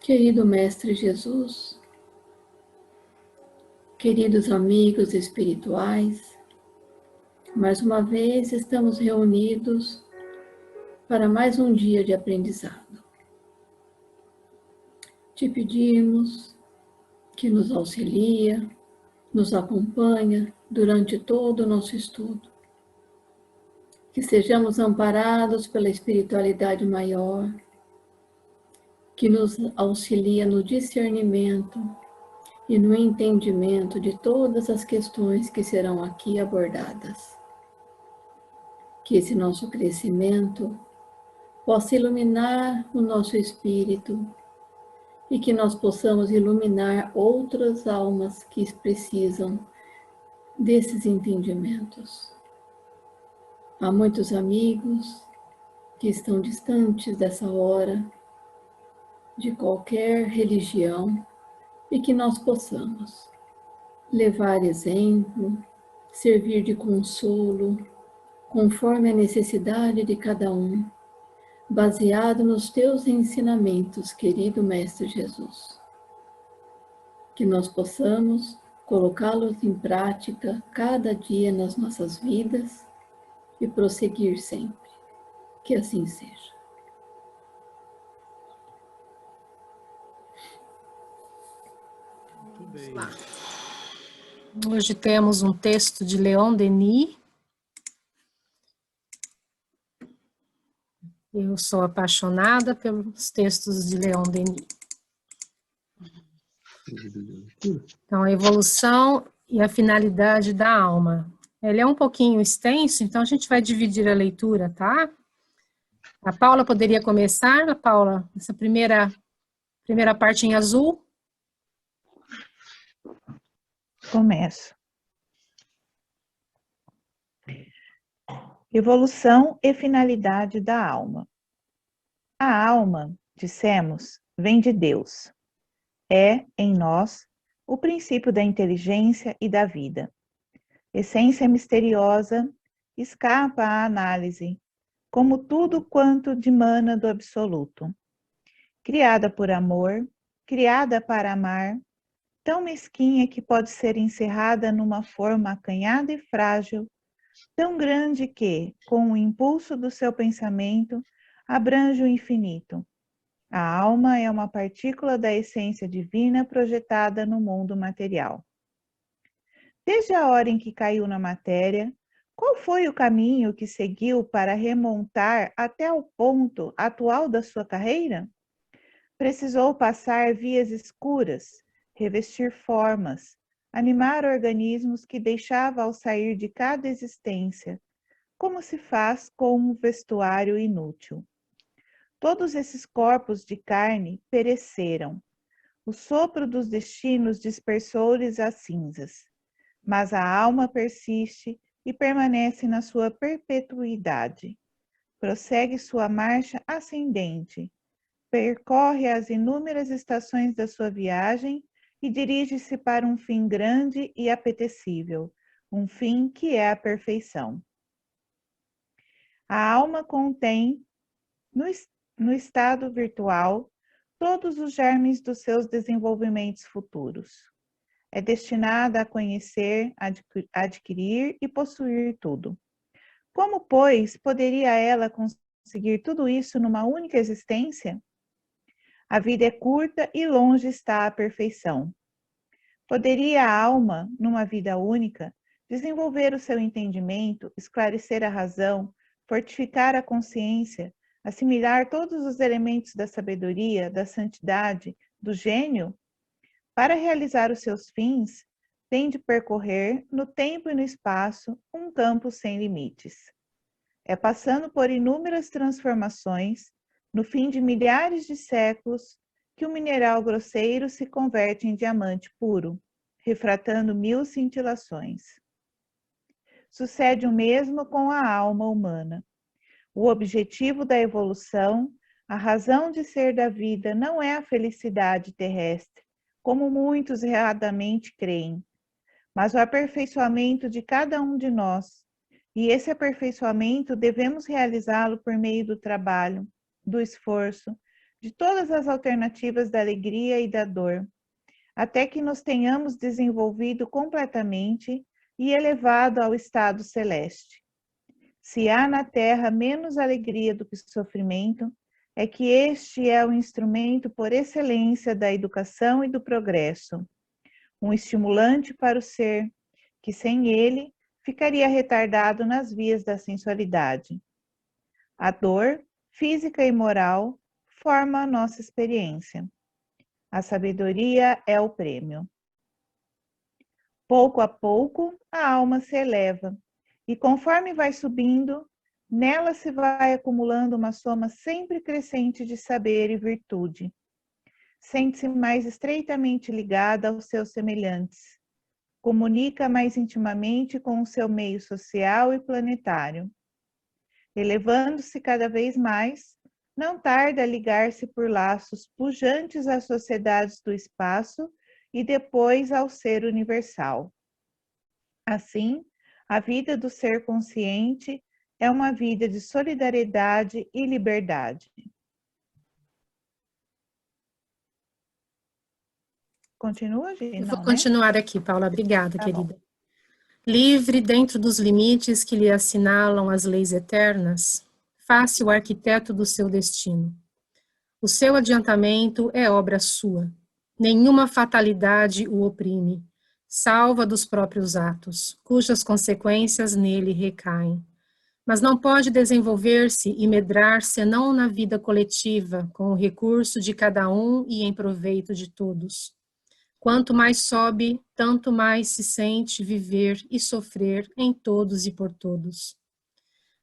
Querido Mestre Jesus, queridos amigos espirituais, mais uma vez estamos reunidos para mais um dia de aprendizado. Te pedimos que nos auxilia, nos acompanha durante todo o nosso estudo, que sejamos amparados pela espiritualidade maior, que nos auxilia no discernimento e no entendimento de todas as questões que serão aqui abordadas. Que esse nosso crescimento possa iluminar o nosso espírito e que nós possamos iluminar outras almas que precisam desses entendimentos. Há muitos amigos que estão distantes dessa hora, de qualquer religião, e que nós possamos levar exemplo, servir de consolo, conforme a necessidade de cada um, baseado nos teus ensinamentos, querido Mestre Jesus. Que nós possamos colocá-los em prática cada dia nas nossas vidas e prosseguir sempre. Que assim seja. Muito bem. Hoje temos um texto de Leon Denis. Eu sou apaixonada pelos textos de Leon Denis. Então, a evolução e a finalidade da alma. Ele é um pouquinho extenso, então a gente vai dividir a leitura, tá? A Paula poderia começar, Paula, essa primeira parte em azul? Começo. Evolução e finalidade da alma. A alma, dissemos, vem de Deus. É, em nós, o princípio da inteligência e da vida. Essência misteriosa, escapa à análise, como tudo quanto dimana do absoluto. Criada por amor, criada para amar, tão mesquinha que pode ser encerrada numa forma acanhada e frágil, tão grande que, com o impulso do seu pensamento, abrange o infinito. A alma é uma partícula da essência divina projetada no mundo material. Desde a hora em que caiu na matéria, qual foi o caminho que seguiu para remontar até o ponto atual da sua carreira? Precisou passar vias escuras, revestir formas, animar organismos que deixava ao sair de cada existência, como se faz com um vestuário inútil. Todos esses corpos de carne pereceram. O sopro dos destinos dispersou-lhes as cinzas. Mas a alma persiste e permanece na sua perpetuidade. Prossegue sua marcha ascendente. Percorre as inúmeras estações da sua viagem e dirige-se para um fim grande e apetecível, um fim que é a perfeição. A alma contém, no estado virtual, todos os germes dos seus desenvolvimentos futuros. É destinada a conhecer, adquirir e possuir tudo. Como, pois, poderia ela conseguir tudo isso numa única existência? A vida é curta e longe está a perfeição. Poderia a alma, numa vida única, desenvolver o seu entendimento, esclarecer a razão, fortificar a consciência, assimilar todos os elementos da sabedoria, da santidade, do gênio? Para realizar os seus fins, tem de percorrer, no tempo e no espaço, um campo sem limites. É passando por inúmeras transformações, no fim de milhares de séculos, que o mineral grosseiro se converte em diamante puro, refratando 1000 cintilações. Sucede o mesmo com a alma humana. O objetivo da evolução, a razão de ser da vida, não é a felicidade terrestre, como muitos erradamente creem, mas o aperfeiçoamento de cada um de nós. E esse aperfeiçoamento devemos realizá-lo por meio do trabalho, do esforço, de todas as alternativas da alegria e da dor, até que nos tenhamos desenvolvido completamente e elevado ao estado celeste. Se há na Terra menos alegria do que sofrimento, é que este é o instrumento por excelência da educação e do progresso, um estimulante para o ser, que sem ele ficaria retardado nas vias da sensualidade. A dor, física e moral, forma a nossa experiência. A sabedoria é o prêmio. Pouco a pouco, a alma se eleva, e conforme vai subindo, nela se vai acumulando uma soma sempre crescente de saber e virtude. Sente-se mais estreitamente ligada aos seus semelhantes. Comunica mais intimamente com o seu meio social e planetário. Elevando-se cada vez mais, não tarda a ligar-se por laços pujantes às sociedades do espaço e depois ao ser universal. Assim, a vida do ser consciente é uma vida de solidariedade e liberdade. Continua, Gi? Eu vou Não, né? continuar aqui, Paula. Obrigada, Tá querida. bom. Livre dentro dos limites que lhe assinalam as leis eternas, faça o arquiteto do seu destino. O seu adiantamento é obra sua. Nenhuma fatalidade o oprime, salva dos próprios atos, cujas consequências nele recaem. Mas não pode desenvolver-se e medrar senão na vida coletiva, com o recurso de cada um e em proveito de todos. Quanto mais sobe, tanto mais se sente viver e sofrer em todos e por todos.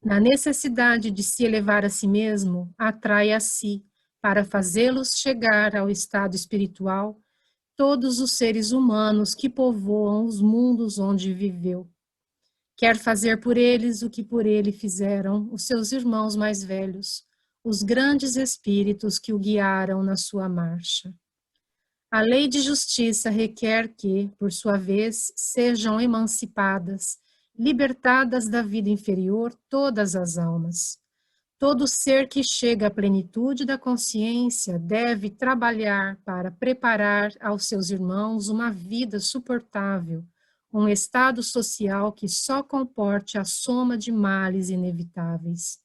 Na necessidade de se elevar a si mesmo, atrai a si, para fazê-los chegar ao estado espiritual, todos os seres humanos que povoam os mundos onde viveu. Quer fazer por eles o que por ele fizeram os seus irmãos mais velhos, os grandes espíritos que o guiaram na sua marcha. A lei de justiça requer que, por sua vez, sejam emancipadas, libertadas da vida inferior todas as almas. Todo ser que chega à plenitude da consciência deve trabalhar para preparar aos seus irmãos uma vida suportável, um estado social que só comporte a soma de males inevitáveis.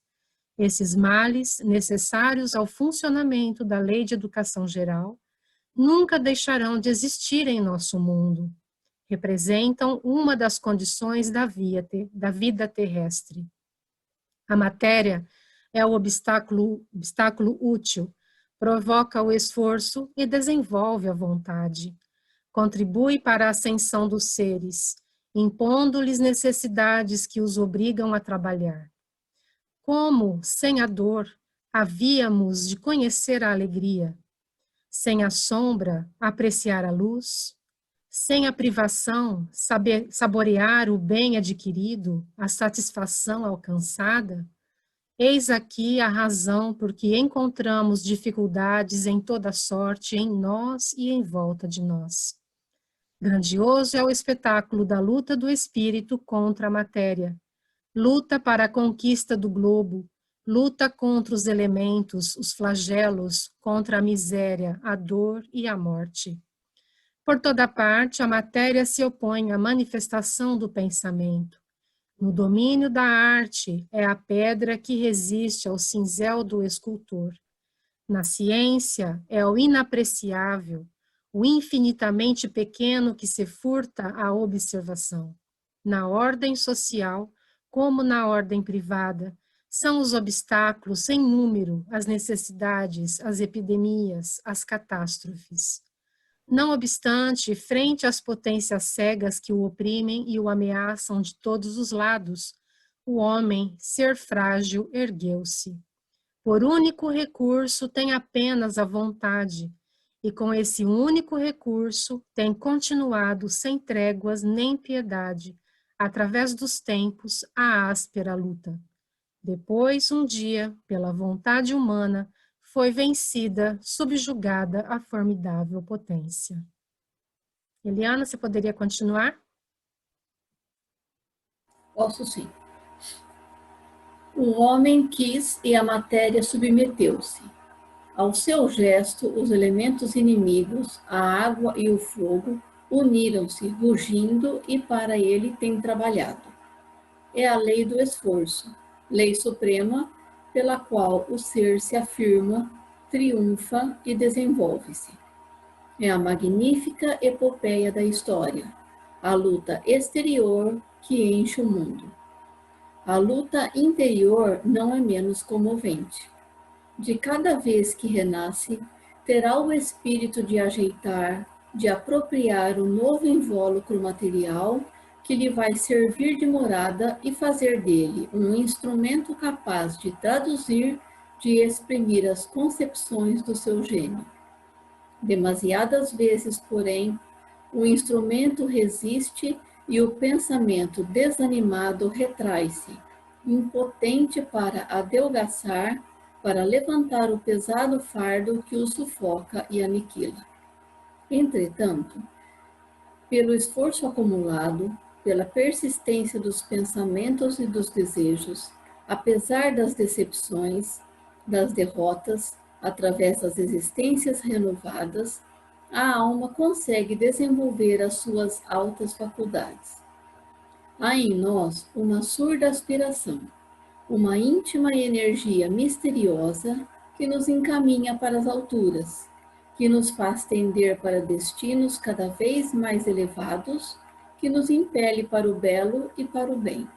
Esses males, necessários ao funcionamento da lei de educação geral, nunca deixarão de existir em nosso mundo. Representam uma das condições da vida terrestre. A matéria é o obstáculo útil, provoca o esforço e desenvolve a vontade. Contribui para a ascensão dos seres, impondo-lhes necessidades que os obrigam a trabalhar. Como, sem a dor, havíamos de conhecer a alegria? Sem a sombra, apreciar a luz? Sem a privação, saborear o bem adquirido, a satisfação alcançada? Eis aqui a razão por que encontramos dificuldades em toda sorte em nós e em volta de nós. Grandioso é o espetáculo da luta do espírito contra a matéria. Luta para a conquista do globo, luta contra os elementos, os flagelos, contra a miséria, a dor e a morte. Por toda parte, a matéria se opõe à manifestação do pensamento. No domínio da arte, é a pedra que resiste ao cinzel do escultor. Na ciência, é o inapreciável, o infinitamente pequeno que se furta à observação. Na ordem social, como na ordem privada, são os obstáculos sem número, as necessidades, as epidemias, as catástrofes. Não obstante, frente às potências cegas que o oprimem e o ameaçam de todos os lados, o homem, ser frágil, ergueu-se. Por único recurso tem apenas a vontade, e com esse único recurso tem continuado sem tréguas nem piedade, através dos tempos, a áspera luta. Depois, um dia, pela vontade humana, foi vencida, subjugada a formidável potência. Eliana, você poderia continuar? Posso sim. O homem quis e a matéria submeteu-se. Ao seu gesto, os elementos inimigos, a água e o fogo, uniram-se, rugindo, e para ele tem trabalhado. É a lei do esforço, lei suprema, pela qual o ser se afirma, triunfa e desenvolve-se. É a magnífica epopeia da história, a luta exterior que enche o mundo. A luta interior não é menos comovente. De cada vez que renasce, terá o espírito de ajeitar, de apropriar o novo invólucro material que lhe vai servir de morada e fazer dele um instrumento capaz de traduzir, de exprimir as concepções do seu gênio. Demasiadas vezes, porém, o instrumento resiste e o pensamento desanimado retrai-se, impotente para adelgaçar, para levantar o pesado fardo que o sufoca e aniquila. Entretanto, pelo esforço acumulado, pela persistência dos pensamentos e dos desejos, apesar das decepções, das derrotas, através das existências renovadas, a alma consegue desenvolver as suas altas faculdades. Há em nós uma surda aspiração, uma íntima energia misteriosa que nos encaminha para as alturas, que nos faz tender para destinos cada vez mais elevados, que nos impele para o belo e para o bem.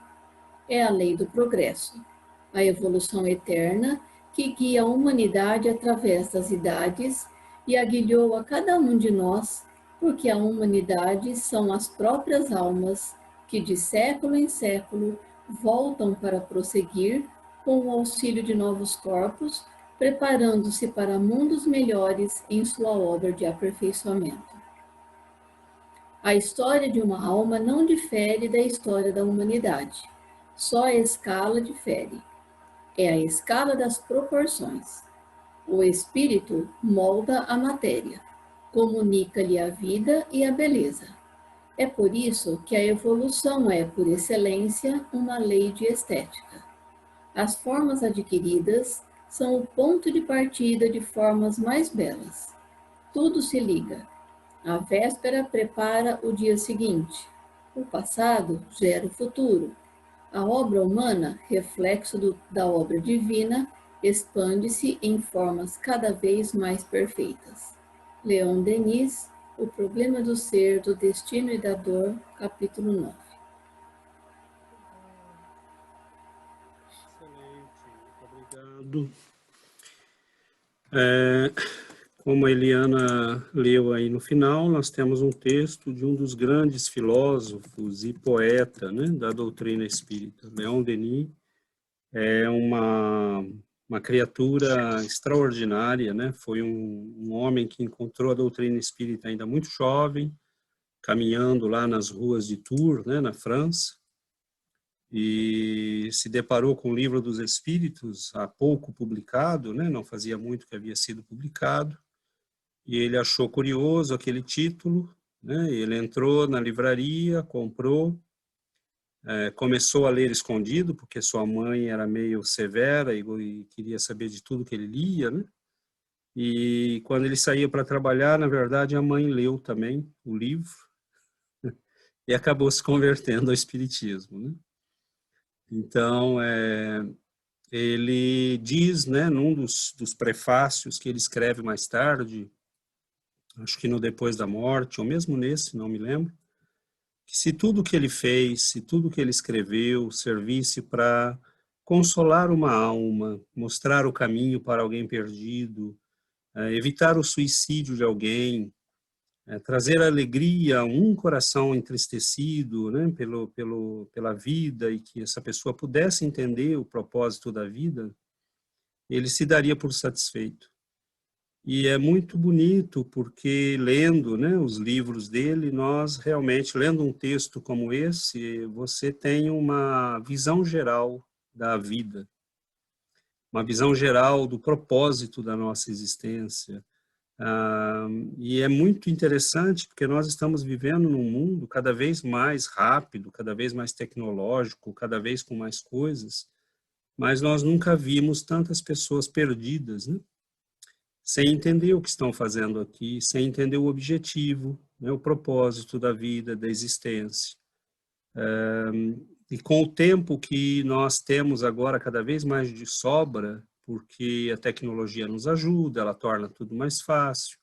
É a lei do progresso, a evolução eterna que guia a humanidade através das idades e aguilhou a cada um de nós, porque a humanidade são as próprias almas que de século em século voltam para prosseguir com o auxílio de novos corpos, preparando-se para mundos melhores em sua obra de aperfeiçoamento. A história de uma alma não difere da história da humanidade, só a escala difere. É a escala das proporções. O espírito molda a matéria, comunica-lhe a vida e a beleza. É por isso que a evolução é, por excelência, uma lei de estética. As formas adquiridas são o ponto de partida de formas mais belas. Tudo se liga. A véspera prepara o dia seguinte. O passado gera o futuro. A obra humana, reflexo da obra divina, expande-se em formas cada vez mais perfeitas. Leon Denis, O Problema do Ser, do Destino e da Dor, capítulo 9. Excelente, muito obrigado. Como a Eliana leu aí no final, nós temos um texto de um dos grandes filósofos e poeta, né, da doutrina espírita. Leon Denis é uma criatura extraordinária, né? Foi um homem que encontrou a doutrina espírita ainda muito jovem, caminhando lá nas ruas de Tours, né, na França, e se deparou com o Livro dos Espíritos, há pouco publicado, né? Não fazia muito que havia sido publicado, e ele achou curioso aquele título, né? Ele entrou na livraria, comprou, começou a ler escondido, porque sua mãe era meio severa e queria saber de tudo que ele lia, né? E quando ele saía para trabalhar, na verdade, a mãe leu também o livro e acabou se convertendo ao espiritismo, né? Então, ele diz, né, num dos prefácios que ele escreve mais tarde, acho que no Depois da Morte, ou mesmo nesse, não me lembro, que se tudo que ele fez, se tudo que ele escreveu servisse para consolar uma alma, mostrar o caminho para alguém perdido, evitar o suicídio de alguém, trazer alegria a um coração entristecido, né, pela vida, e que essa pessoa pudesse entender o propósito da vida, ele se daria por satisfeito. E é muito bonito porque lendo, né, os livros dele, nós realmente, lendo um texto como esse, você tem uma visão geral da vida, uma visão geral do propósito da nossa existência. E é muito interessante porque nós estamos vivendo num mundo cada vez mais rápido, cada vez mais tecnológico, cada vez com mais coisas, mas nós nunca vimos tantas pessoas perdidas, né? sem entender o que estão fazendo aqui, sem entender o objetivo, né, o propósito da vida, da existência. E com o tempo que nós temos agora cada vez mais de sobra, porque a tecnologia nos ajuda, ela torna tudo mais fácil,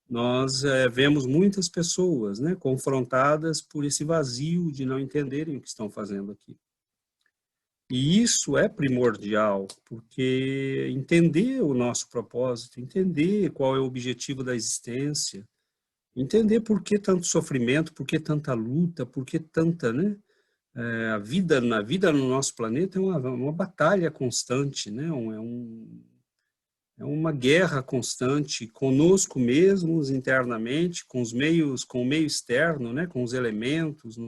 nós vemos muitas pessoas, né, confrontadas por esse vazio de não entenderem o que estão fazendo aqui. E isso é primordial, porque entender o nosso propósito, entender qual é o objetivo da existência, entender por que tanto sofrimento, por que tanta luta, por que tanta, né? A vida no nosso planeta é uma batalha constante, né? É uma guerra constante conosco mesmos internamente, com os meios, com o meio externo, né? Com os elementos.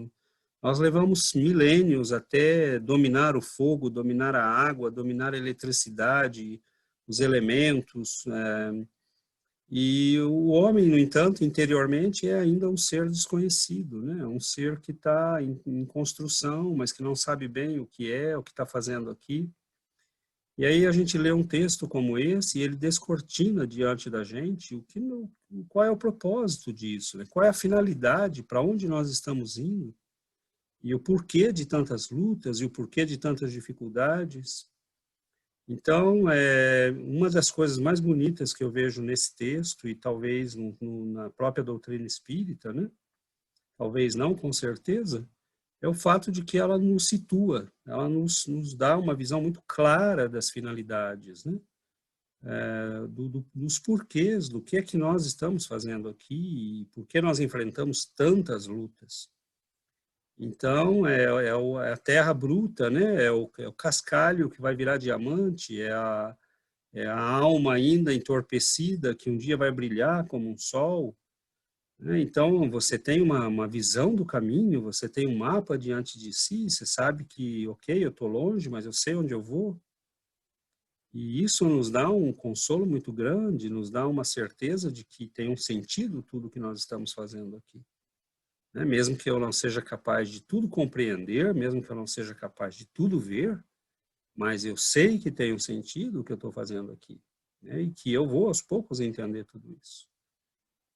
Nós levamos milênios até dominar o fogo, dominar a água, dominar a eletricidade, os elementos. E o homem, no entanto, interiormente é ainda um ser desconhecido, né? Um ser que está em construção, mas que não sabe bem o que está fazendo aqui. E aí a gente lê um texto como esse e ele descortina diante da gente qual é o propósito disso, né? Qual é a finalidade, para onde nós estamos indo. E o porquê de tantas lutas e o porquê de tantas dificuldades. Então, uma das coisas mais bonitas que eu vejo nesse texto, e talvez na própria doutrina espírita, né? Talvez não, com certeza, é o fato de que ela nos situa, ela nos dá uma visão muito clara das finalidades, né? Dos porquês, do que é que nós estamos fazendo aqui e por que nós enfrentamos tantas lutas. Então, é a terra bruta, né? É o cascalho que vai virar diamante, é a alma ainda entorpecida que um dia vai brilhar como um sol. Né? Então, você tem uma visão do caminho, você tem um mapa diante de si, você sabe que, ok, eu estou longe, mas eu sei onde eu vou. E isso nos dá um consolo muito grande, nos dá uma certeza de que tem um sentido tudo que nós estamos fazendo aqui. Mesmo que eu não seja capaz de tudo compreender, mesmo que eu não seja capaz de tudo ver, mas eu sei que tem um sentido o que eu estou fazendo aqui, né? E que eu vou aos poucos entender tudo isso.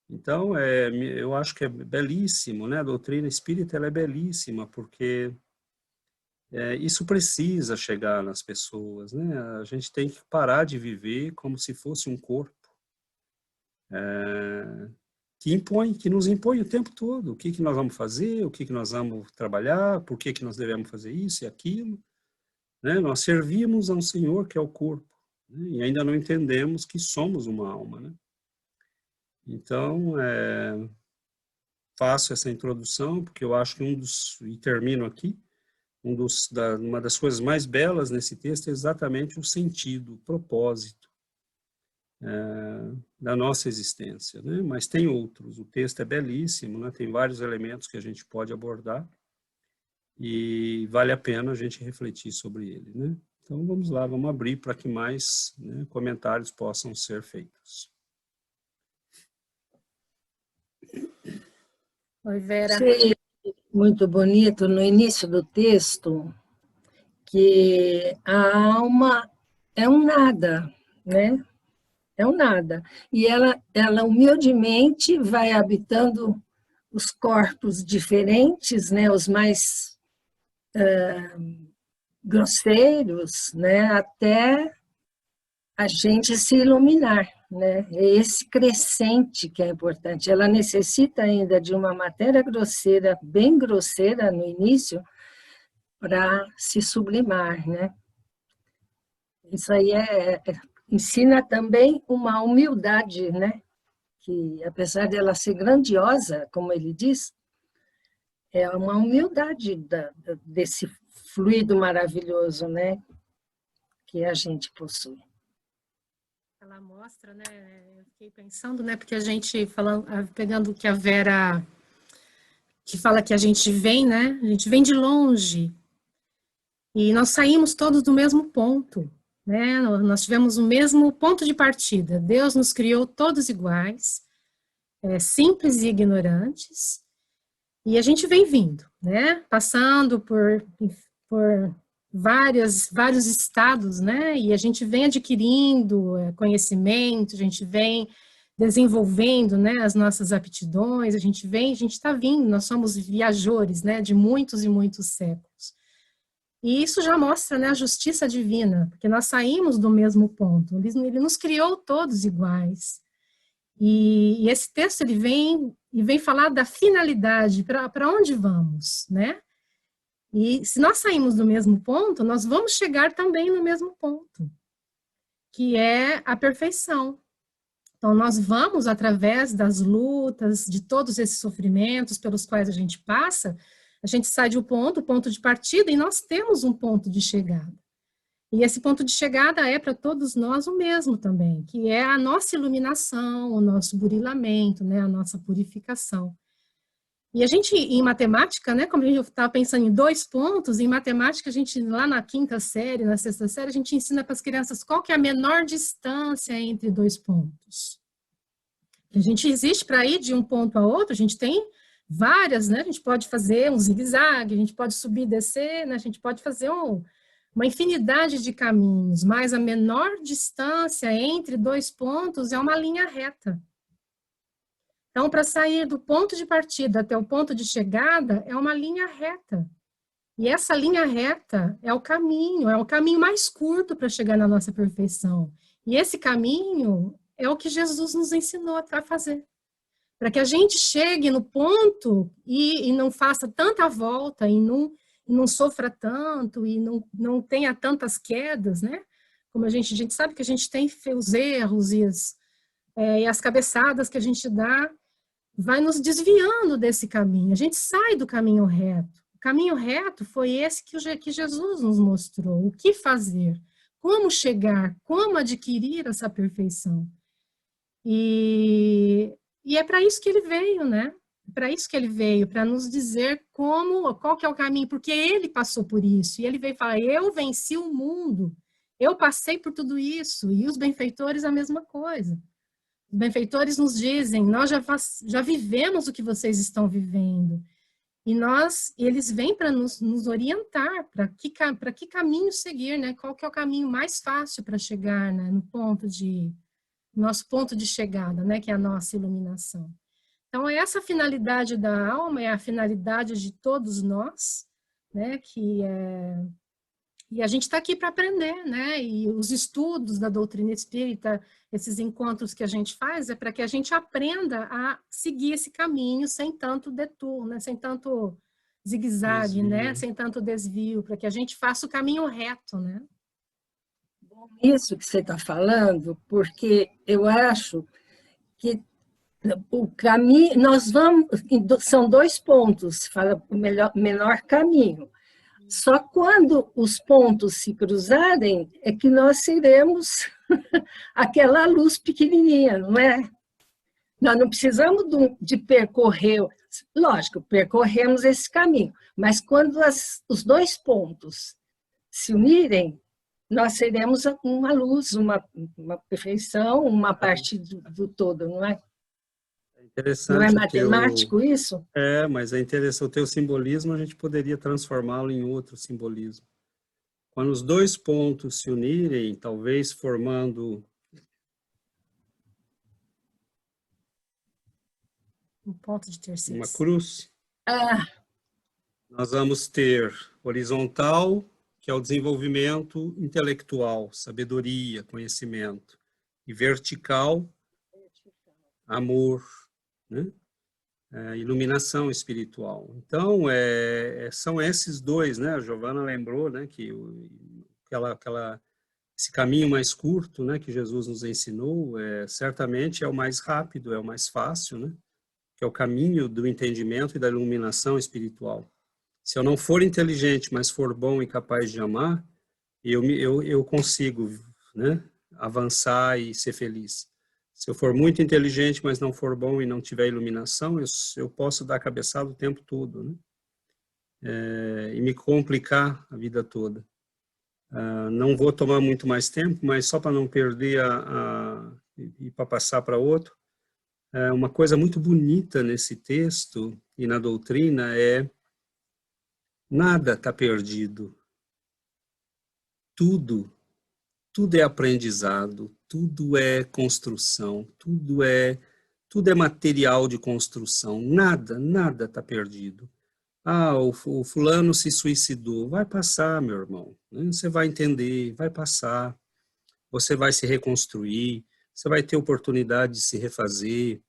Então, eu acho que é belíssimo, né? A doutrina espírita ela é belíssima, porque isso precisa chegar nas pessoas, né? A gente tem que parar de viver como se fosse um corpo. Que nos impõe o tempo todo. O que nós vamos fazer, o que nós vamos trabalhar, por que nós devemos fazer isso e aquilo. Né? Nós servimos a um Senhor que é o corpo, né? E ainda não entendemos que somos uma alma. Né? Então, faço essa introdução, porque eu acho que e termino aqui, uma das coisas mais belas nesse texto é exatamente o sentido, o propósito da nossa existência, né? Mas tem outros, o texto é belíssimo, né? Tem vários elementos que a gente pode abordar e vale a pena a gente refletir sobre ele, né? Então vamos lá, vamos abrir para que mais, né, comentários possam ser feitos. Oi, Vera. Achei muito bonito no início do texto que a alma é um nada, né? É um nada. E ela humildemente vai habitando os corpos diferentes, né? Os mais grosseiros, né? Até a gente se iluminar, né? É esse crescente que é importante. Ela necessita ainda de uma matéria grosseira, bem grosseira no início, para se sublimar, né? Isso aí ensina também uma humildade, né? Que apesar dela ser grandiosa, como ele diz, é uma humildade desse fluido maravilhoso, né? Que a gente possui. Ela mostra, né? Eu fiquei pensando, né? Porque a gente pegando o que a Vera que fala que a gente vem, né? A gente vem de longe e nós saímos todos do mesmo ponto, né? Nós tivemos o mesmo ponto de partida. Deus nos criou todos iguais, simples e ignorantes, e a gente vem vindo, né? Passando por vários estados, né? E a gente vem adquirindo conhecimento, a gente vem desenvolvendo, né, as nossas aptidões, a gente está vindo, nós somos viajores, né, de muitos e muitos séculos. E isso já mostra, né, a justiça divina, porque nós saímos do mesmo ponto, ele nos criou todos iguais. E esse texto ele vem falar da finalidade, para onde vamos, né? E se nós saímos do mesmo ponto, nós vamos chegar também no mesmo ponto, que é a perfeição. Então, nós vamos, através das lutas, de todos esses sofrimentos pelos quais a gente passa, a gente sai de um ponto de partida, e nós temos um ponto de chegada. E esse ponto de chegada é para todos nós o mesmo também, que é a nossa iluminação, o nosso burilamento, né, a nossa purificação. E a gente, em matemática, né, como a gente estava pensando em 2 pontos, em matemática, a gente, lá na 5ª série, na 6ª série, a gente ensina para as crianças qual que é a menor distância entre 2 pontos. A gente existe para ir de um ponto a outro, a gente tem várias, né, a gente pode fazer um zigue-zague, a gente pode subir e descer, né, a gente pode fazer uma infinidade de caminhos, mas a menor distância entre 2 pontos é uma linha reta. Então, para sair do ponto de partida até o ponto de chegada, é uma linha reta. E essa linha reta é o caminho mais curto para chegar na nossa perfeição. E esse caminho é o que Jesus nos ensinou a fazer. Para que a gente chegue no ponto e não faça tanta volta, e não sofra tanto, e não tenha tantas quedas, né? Como a gente sabe que a gente tem os erros e as cabeçadas que a gente dá, vai nos desviando desse caminho. A gente sai do caminho reto. O caminho reto foi esse que Jesus nos mostrou. O que fazer? Como chegar? Como adquirir essa perfeição? E é para isso que ele veio, né? Para isso que ele veio, para nos dizer qual que é o caminho, porque ele passou por isso. E ele veio falar: eu venci o mundo, eu passei por tudo isso. E os benfeitores a mesma coisa. Os benfeitores nos dizem: nós já vivemos o que vocês estão vivendo. E eles vêm para nos orientar, para que caminho seguir, né? Qual que é o caminho mais fácil para chegar, né, nosso ponto de chegada, né, que é a nossa iluminação. Então, essa finalidade da alma é a finalidade de todos nós, né, e a gente está aqui para aprender, né, e os estudos da doutrina espírita, esses encontros que a gente faz, é para que a gente aprenda a seguir esse caminho sem tanto detour, né, sem tanto zigue-zague, né, sem tanto desvio, para que a gente faça o caminho reto, né. Isso que você está falando, porque eu acho que o caminho, são 2 pontos, fala o menor caminho. Só quando os pontos se cruzarem é que nós seremos aquela luz pequenininha, não é? Nós não precisamos de percorrer, lógico, percorremos esse caminho, mas quando os 2 pontos se unirem, nós seremos uma luz, uma perfeição, uma parte do todo, não é? Interessante. Não é matemático isso? Mas é interessante. O teu simbolismo, a gente poderia transformá-lo em outro simbolismo. Quando os 2 pontos se unirem, talvez formando um ponto de terceiro. Uma cruz. Nós vamos ter horizontal, que é o desenvolvimento intelectual, sabedoria, conhecimento. E vertical, amor, né? Iluminação espiritual. Então, são esses 2, né? A Giovana lembrou, né, que esse caminho mais curto, né, que Jesus nos ensinou, certamente é o mais rápido, é o mais fácil, né? Que é o caminho do entendimento e da iluminação espiritual. Se eu não for inteligente, mas for bom e capaz de amar, eu consigo, né, avançar e ser feliz. Se eu for muito inteligente, mas não for bom e não tiver iluminação, eu posso dar cabeçada o tempo todo, né? E me complicar a vida toda. Não vou tomar muito mais tempo, mas só para não perder e para passar para outro, uma coisa muito bonita nesse texto e na doutrina é: nada está perdido. tudo é aprendizado, tudo é construção, tudo é material de construção, nada está perdido. Ah, o fulano se suicidou, vai passar, meu irmão, né? Você vai entender, vai passar, você vai se reconstruir, você vai ter oportunidade de se refazer.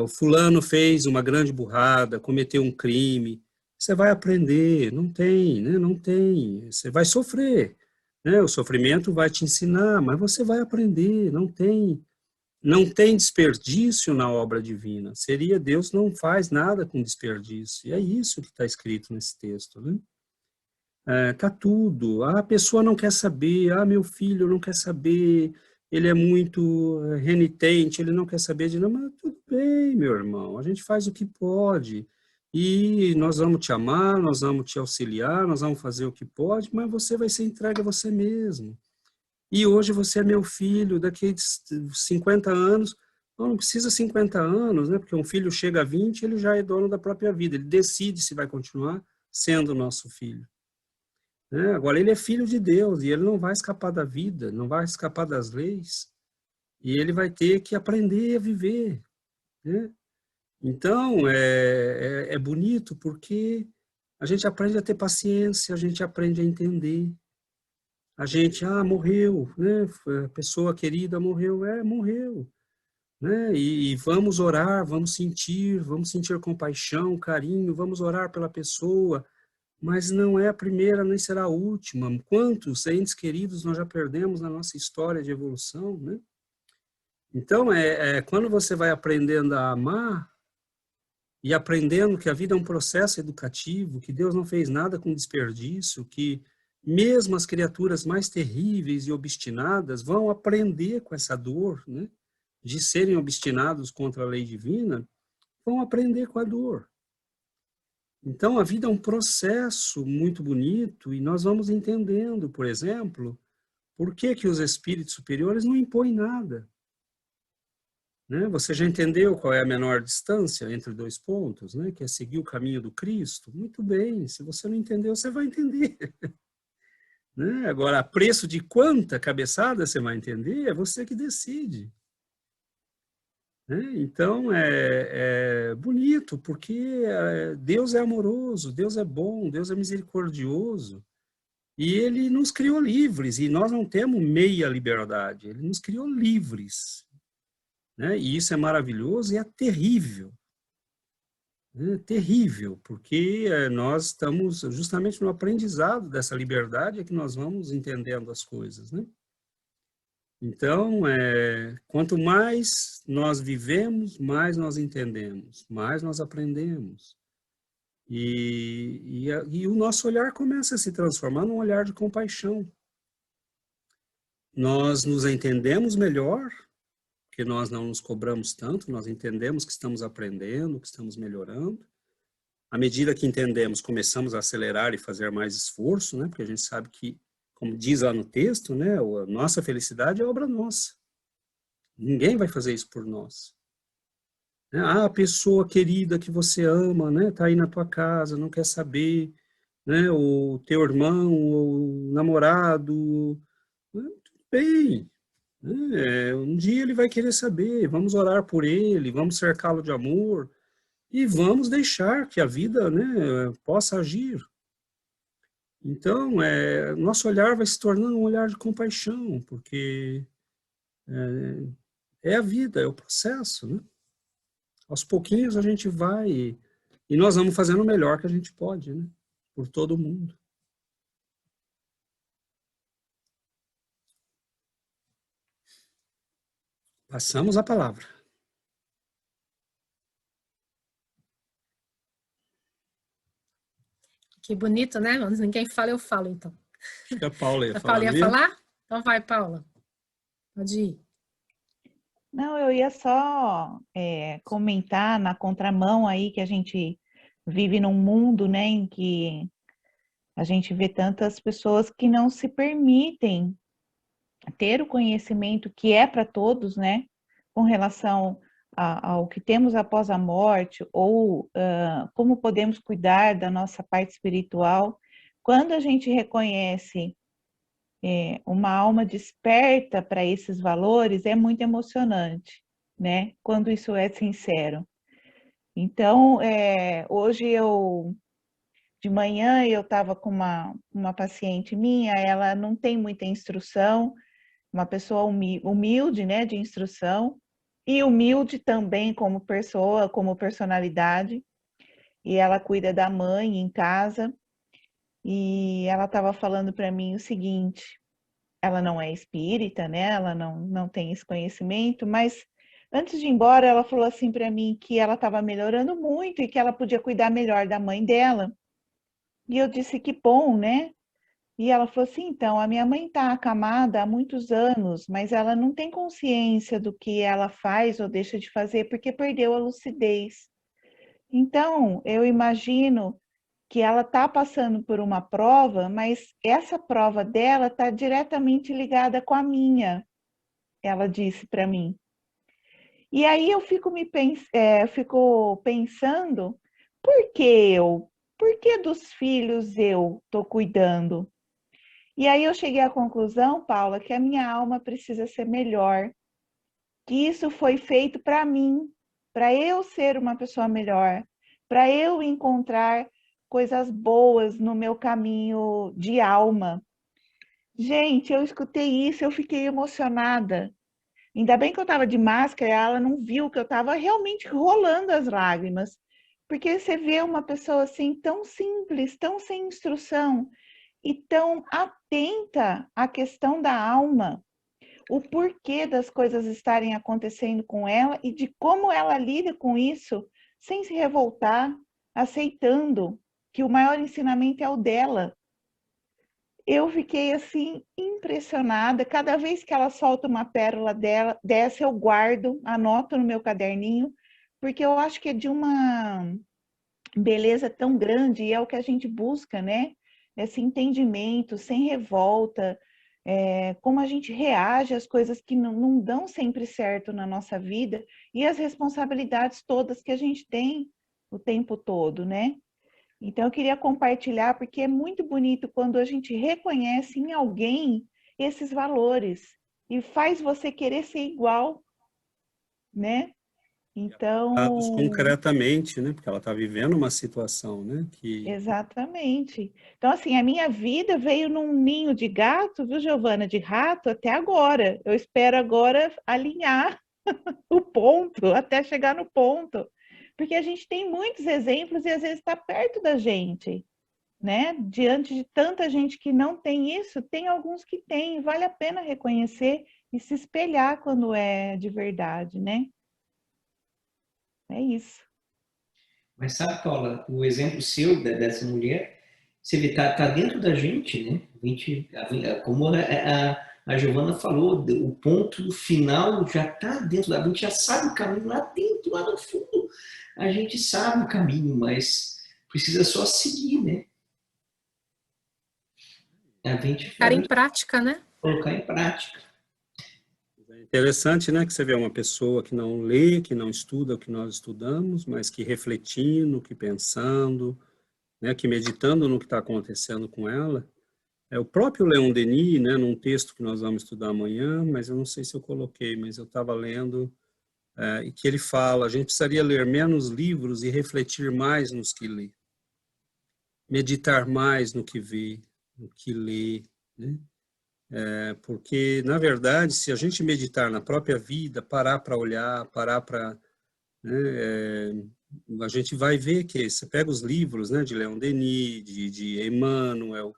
O fulano fez uma grande burrada, cometeu um crime, você vai aprender, não tem, né? Não tem, você vai sofrer, né? O sofrimento vai te ensinar, mas você vai aprender, não tem desperdício na obra divina. Deus não faz nada com desperdício. E é isso que está escrito nesse texto, né? Tá tudo. A pessoa não quer saber. Meu filho não quer saber. Ele é muito renitente. Ele não quer saber de nada. Mas tudo bem, meu irmão. A gente faz o que pode. E nós vamos te amar, nós vamos te auxiliar, nós vamos fazer o que pode, mas você vai ser entregue a você mesmo. E hoje você é meu filho, daqui a 50 anos, não precisa 50 anos, né? Porque um filho chega a 20, ele já é dono da própria vida, ele decide se vai continuar sendo nosso filho. Né? Agora, ele é filho de Deus e ele não vai escapar da vida, não vai escapar das leis, e ele vai ter que aprender a viver. Né? Então, é bonito porque a gente aprende a ter paciência, a gente aprende a entender. A gente, morreu, né? A pessoa querida morreu, morreu, né? E vamos orar, vamos sentir compaixão, carinho, vamos orar pela pessoa, mas não é a primeira, nem será a última. Quantos entes queridos nós já perdemos na nossa história de evolução, né? Então, quando você vai aprendendo a amar e aprendendo que a vida é um processo educativo, que Deus não fez nada com desperdício, que mesmo as criaturas mais terríveis e obstinadas vão aprender com essa dor, né, de serem obstinados contra a lei divina, vão aprender com a dor. Então, a vida é um processo muito bonito e nós vamos entendendo, por exemplo, por que os espíritos superiores não impõem nada. Né? Você já entendeu qual é a menor distância entre dois pontos, né, que é seguir o caminho do Cristo? Muito bem, se você não entendeu, você vai entender. Né? Agora, a preço de quanta cabeçada você vai entender, é você que decide. Né? Então, é bonito, porque Deus é amoroso, Deus é bom, Deus é misericordioso, e Ele nos criou livres, e nós não temos meia liberdade, Ele nos criou livres. Né? E isso é maravilhoso e é terrível. Terrível, porque nós estamos justamente no aprendizado dessa liberdade, é que nós vamos entendendo as coisas, né? Então, quanto mais nós vivemos, mais nós entendemos, mais nós aprendemos. E o nosso olhar começa a se transformar num olhar de compaixão. Nós nos entendemos melhor, porque nós não nos cobramos tanto, nós entendemos que estamos aprendendo, que estamos melhorando. À medida que entendemos, começamos a acelerar e fazer mais esforço, né? Porque a gente sabe que, como diz lá no texto, né? A nossa felicidade é obra nossa. Ninguém vai fazer isso por nós. A pessoa querida que você ama, né? Tá aí na tua casa, não quer saber, né? O teu irmão, o namorado, né? Tudo bem. Um dia ele vai querer saber, vamos orar por ele, vamos cercá-lo de amor e vamos deixar que a vida, né, possa agir. Então, nosso olhar vai se tornando um olhar de compaixão, porque é a vida, é o processo, né? Aos pouquinhos a gente vai e nós vamos fazendo o melhor que a gente pode, né, por todo mundo. Passamos a palavra. Que bonito, né? Quando ninguém fala, eu falo, então. Acho que a Paula ia A falar. Paula ia falar? Então vai, Paula. Pode ir. Não, eu ia só comentar na contramão aí que a gente vive num mundo, né, em que a gente vê tantas pessoas que não se permitem ter o conhecimento que é para todos, né, com relação ao que temos após a morte ou como podemos cuidar da nossa parte espiritual, quando a gente reconhece uma alma desperta para esses valores, é muito emocionante, né? Quando isso é sincero. Então, hoje de manhã eu estava com uma paciente minha, ela não tem muita instrução, uma pessoa humilde, né, de instrução, e humilde também como pessoa, como personalidade, e ela cuida da mãe em casa, e ela estava falando para mim o seguinte, ela não é espírita, né, ela não tem esse conhecimento, mas antes de ir embora ela falou assim para mim que ela estava melhorando muito e que ela podia cuidar melhor da mãe dela, e eu disse que bom, né? E ela falou assim, então, a minha mãe está acamada há muitos anos, mas ela não tem consciência do que ela faz ou deixa de fazer porque perdeu a lucidez. Então, eu imagino que ela está passando por uma prova, mas essa prova dela está diretamente ligada com a minha, ela disse para mim. E aí eu fico pensando, por que eu? Por que dos filhos eu estou cuidando? E aí eu cheguei à conclusão, Paula, que a minha alma precisa ser melhor, que isso foi feito para mim, para eu ser uma pessoa melhor, para eu encontrar coisas boas no meu caminho de alma. Gente, eu escutei isso, eu fiquei emocionada. Ainda bem que eu estava de máscara, ela não viu que eu estava realmente rolando as lágrimas, porque você vê uma pessoa assim tão simples, tão sem instrução, e tão atenta à questão da alma, o porquê das coisas estarem acontecendo com ela e de como ela lida com isso sem se revoltar, aceitando que o maior ensinamento é o dela. Eu fiquei assim impressionada, cada vez que ela solta uma pérola dessa eu guardo, anoto no meu caderninho, porque eu acho que é de uma beleza tão grande e é o que a gente busca, né? Esse entendimento, sem revolta, como a gente reage às coisas que não dão sempre certo na nossa vida e as responsabilidades todas que a gente tem o tempo todo, né? Então, eu queria compartilhar, porque é muito bonito quando a gente reconhece em alguém esses valores e faz você querer ser igual, né? Então, concretamente, né? Porque ela está vivendo uma situação, né? exatamente. Então, assim, a minha vida veio num ninho de gato, viu, Giovana, de rato, até agora. Eu espero agora alinhar o ponto, até chegar no ponto. Porque a gente tem muitos exemplos e às vezes está perto da gente, né? Diante de tanta gente que não tem isso, tem alguns que têm. Vale a pena reconhecer e se espelhar quando é de verdade, né? É isso. Mas sabe, Paula, o exemplo seu dessa mulher, você vê, tá dentro da gente, né? Como a Giovana falou, o ponto final já está dentro da gente, já sabe o caminho lá dentro, lá no fundo. A gente sabe o caminho, mas precisa só seguir, né? A gente Cara em prática, né? colocar em prática. É interessante, né, que você vê uma pessoa que não lê, que não estuda o que nós estudamos, mas que refletindo, que pensando, né, que meditando no que está acontecendo com ela. É o próprio Leon Denis, né, num texto que nós vamos estudar amanhã, mas eu não sei se eu coloquei, mas eu estava lendo, e que ele fala, a gente precisaria ler menos livros e refletir mais nos que lê. Meditar mais no que vê, no que lê, né? Porque, na verdade, se a gente meditar na própria vida, parar para olhar, parar para... Né, a gente vai ver que você pega os livros, né, de Leon Denis, de Emmanuel,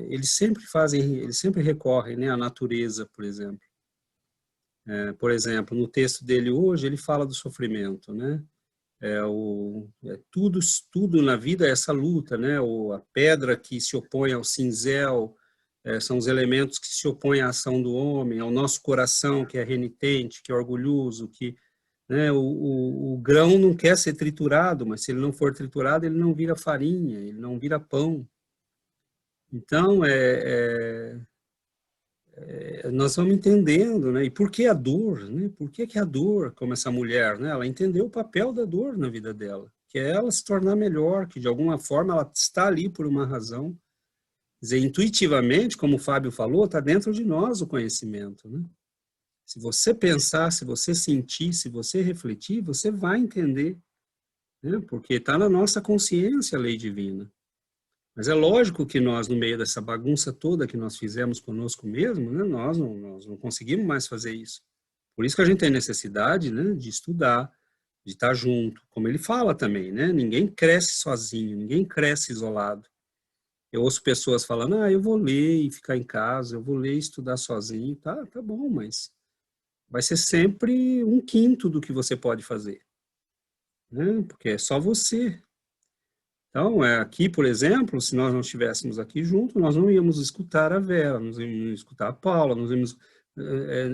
eles sempre recorrem, né, à natureza, por exemplo. Por exemplo, no texto dele hoje, ele fala do sofrimento, né? Tudo na vida é essa luta, né? A pedra que se opõe ao cinzel, são os elementos que se opõem à ação do homem, ao nosso coração que é renitente, que é orgulhoso, que, né, o grão não quer ser triturado, mas se ele não for triturado, ele não vira farinha, ele não vira pão. Então, nós vamos entendendo, né? E por que a dor, né? Por que a dor, como essa mulher, né? Ela entendeu o papel da dor na vida dela. que é ela se tornar melhor, que de alguma forma ela está ali por uma razão. Quer dizer, intuitivamente, como o Fábio falou, está dentro de nós o conhecimento, né? Se você pensar, se você sentir, se você refletir, você vai entender, né? Porque está na nossa consciência a lei divina. Mas é lógico que nós, no meio dessa bagunça toda que nós fizemos conosco mesmo, né, nós não conseguimos mais fazer isso. Por isso que a gente tem necessidade, né, de estudar, de estar junto. Como ele fala também, né? Ninguém cresce sozinho, ninguém cresce isolado. Eu ouço pessoas falando, eu vou ler e ficar em casa, eu vou ler e estudar sozinho. Tá bom, mas vai ser sempre 1/5 do que você pode fazer, né? Porque é só você. Então, aqui, por exemplo, se nós não estivéssemos aqui juntos, nós não íamos escutar a Vera, nós íamos escutar a Paula, nós íamos,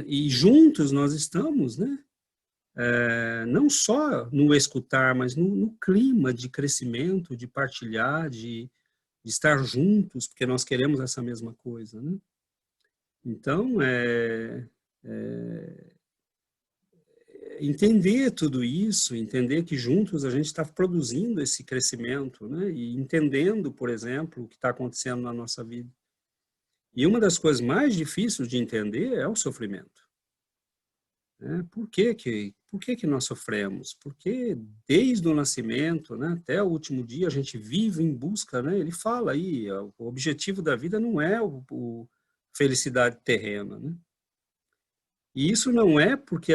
e juntos nós estamos, né? Não só no escutar, mas no clima de crescimento, de partilhar, de estar juntos, porque nós queremos essa mesma coisa, né? Então, entender tudo isso, entender que juntos a gente está produzindo esse crescimento, né? E entendendo, por exemplo, o que está acontecendo na nossa vida. E uma das coisas mais difíceis de entender é o sofrimento. Né? Por que nós sofremos? Porque desde o nascimento, né, até o último dia a gente vive em busca, né? Ele fala aí, o objetivo da vida não é o felicidade terrena, né? E isso não é porque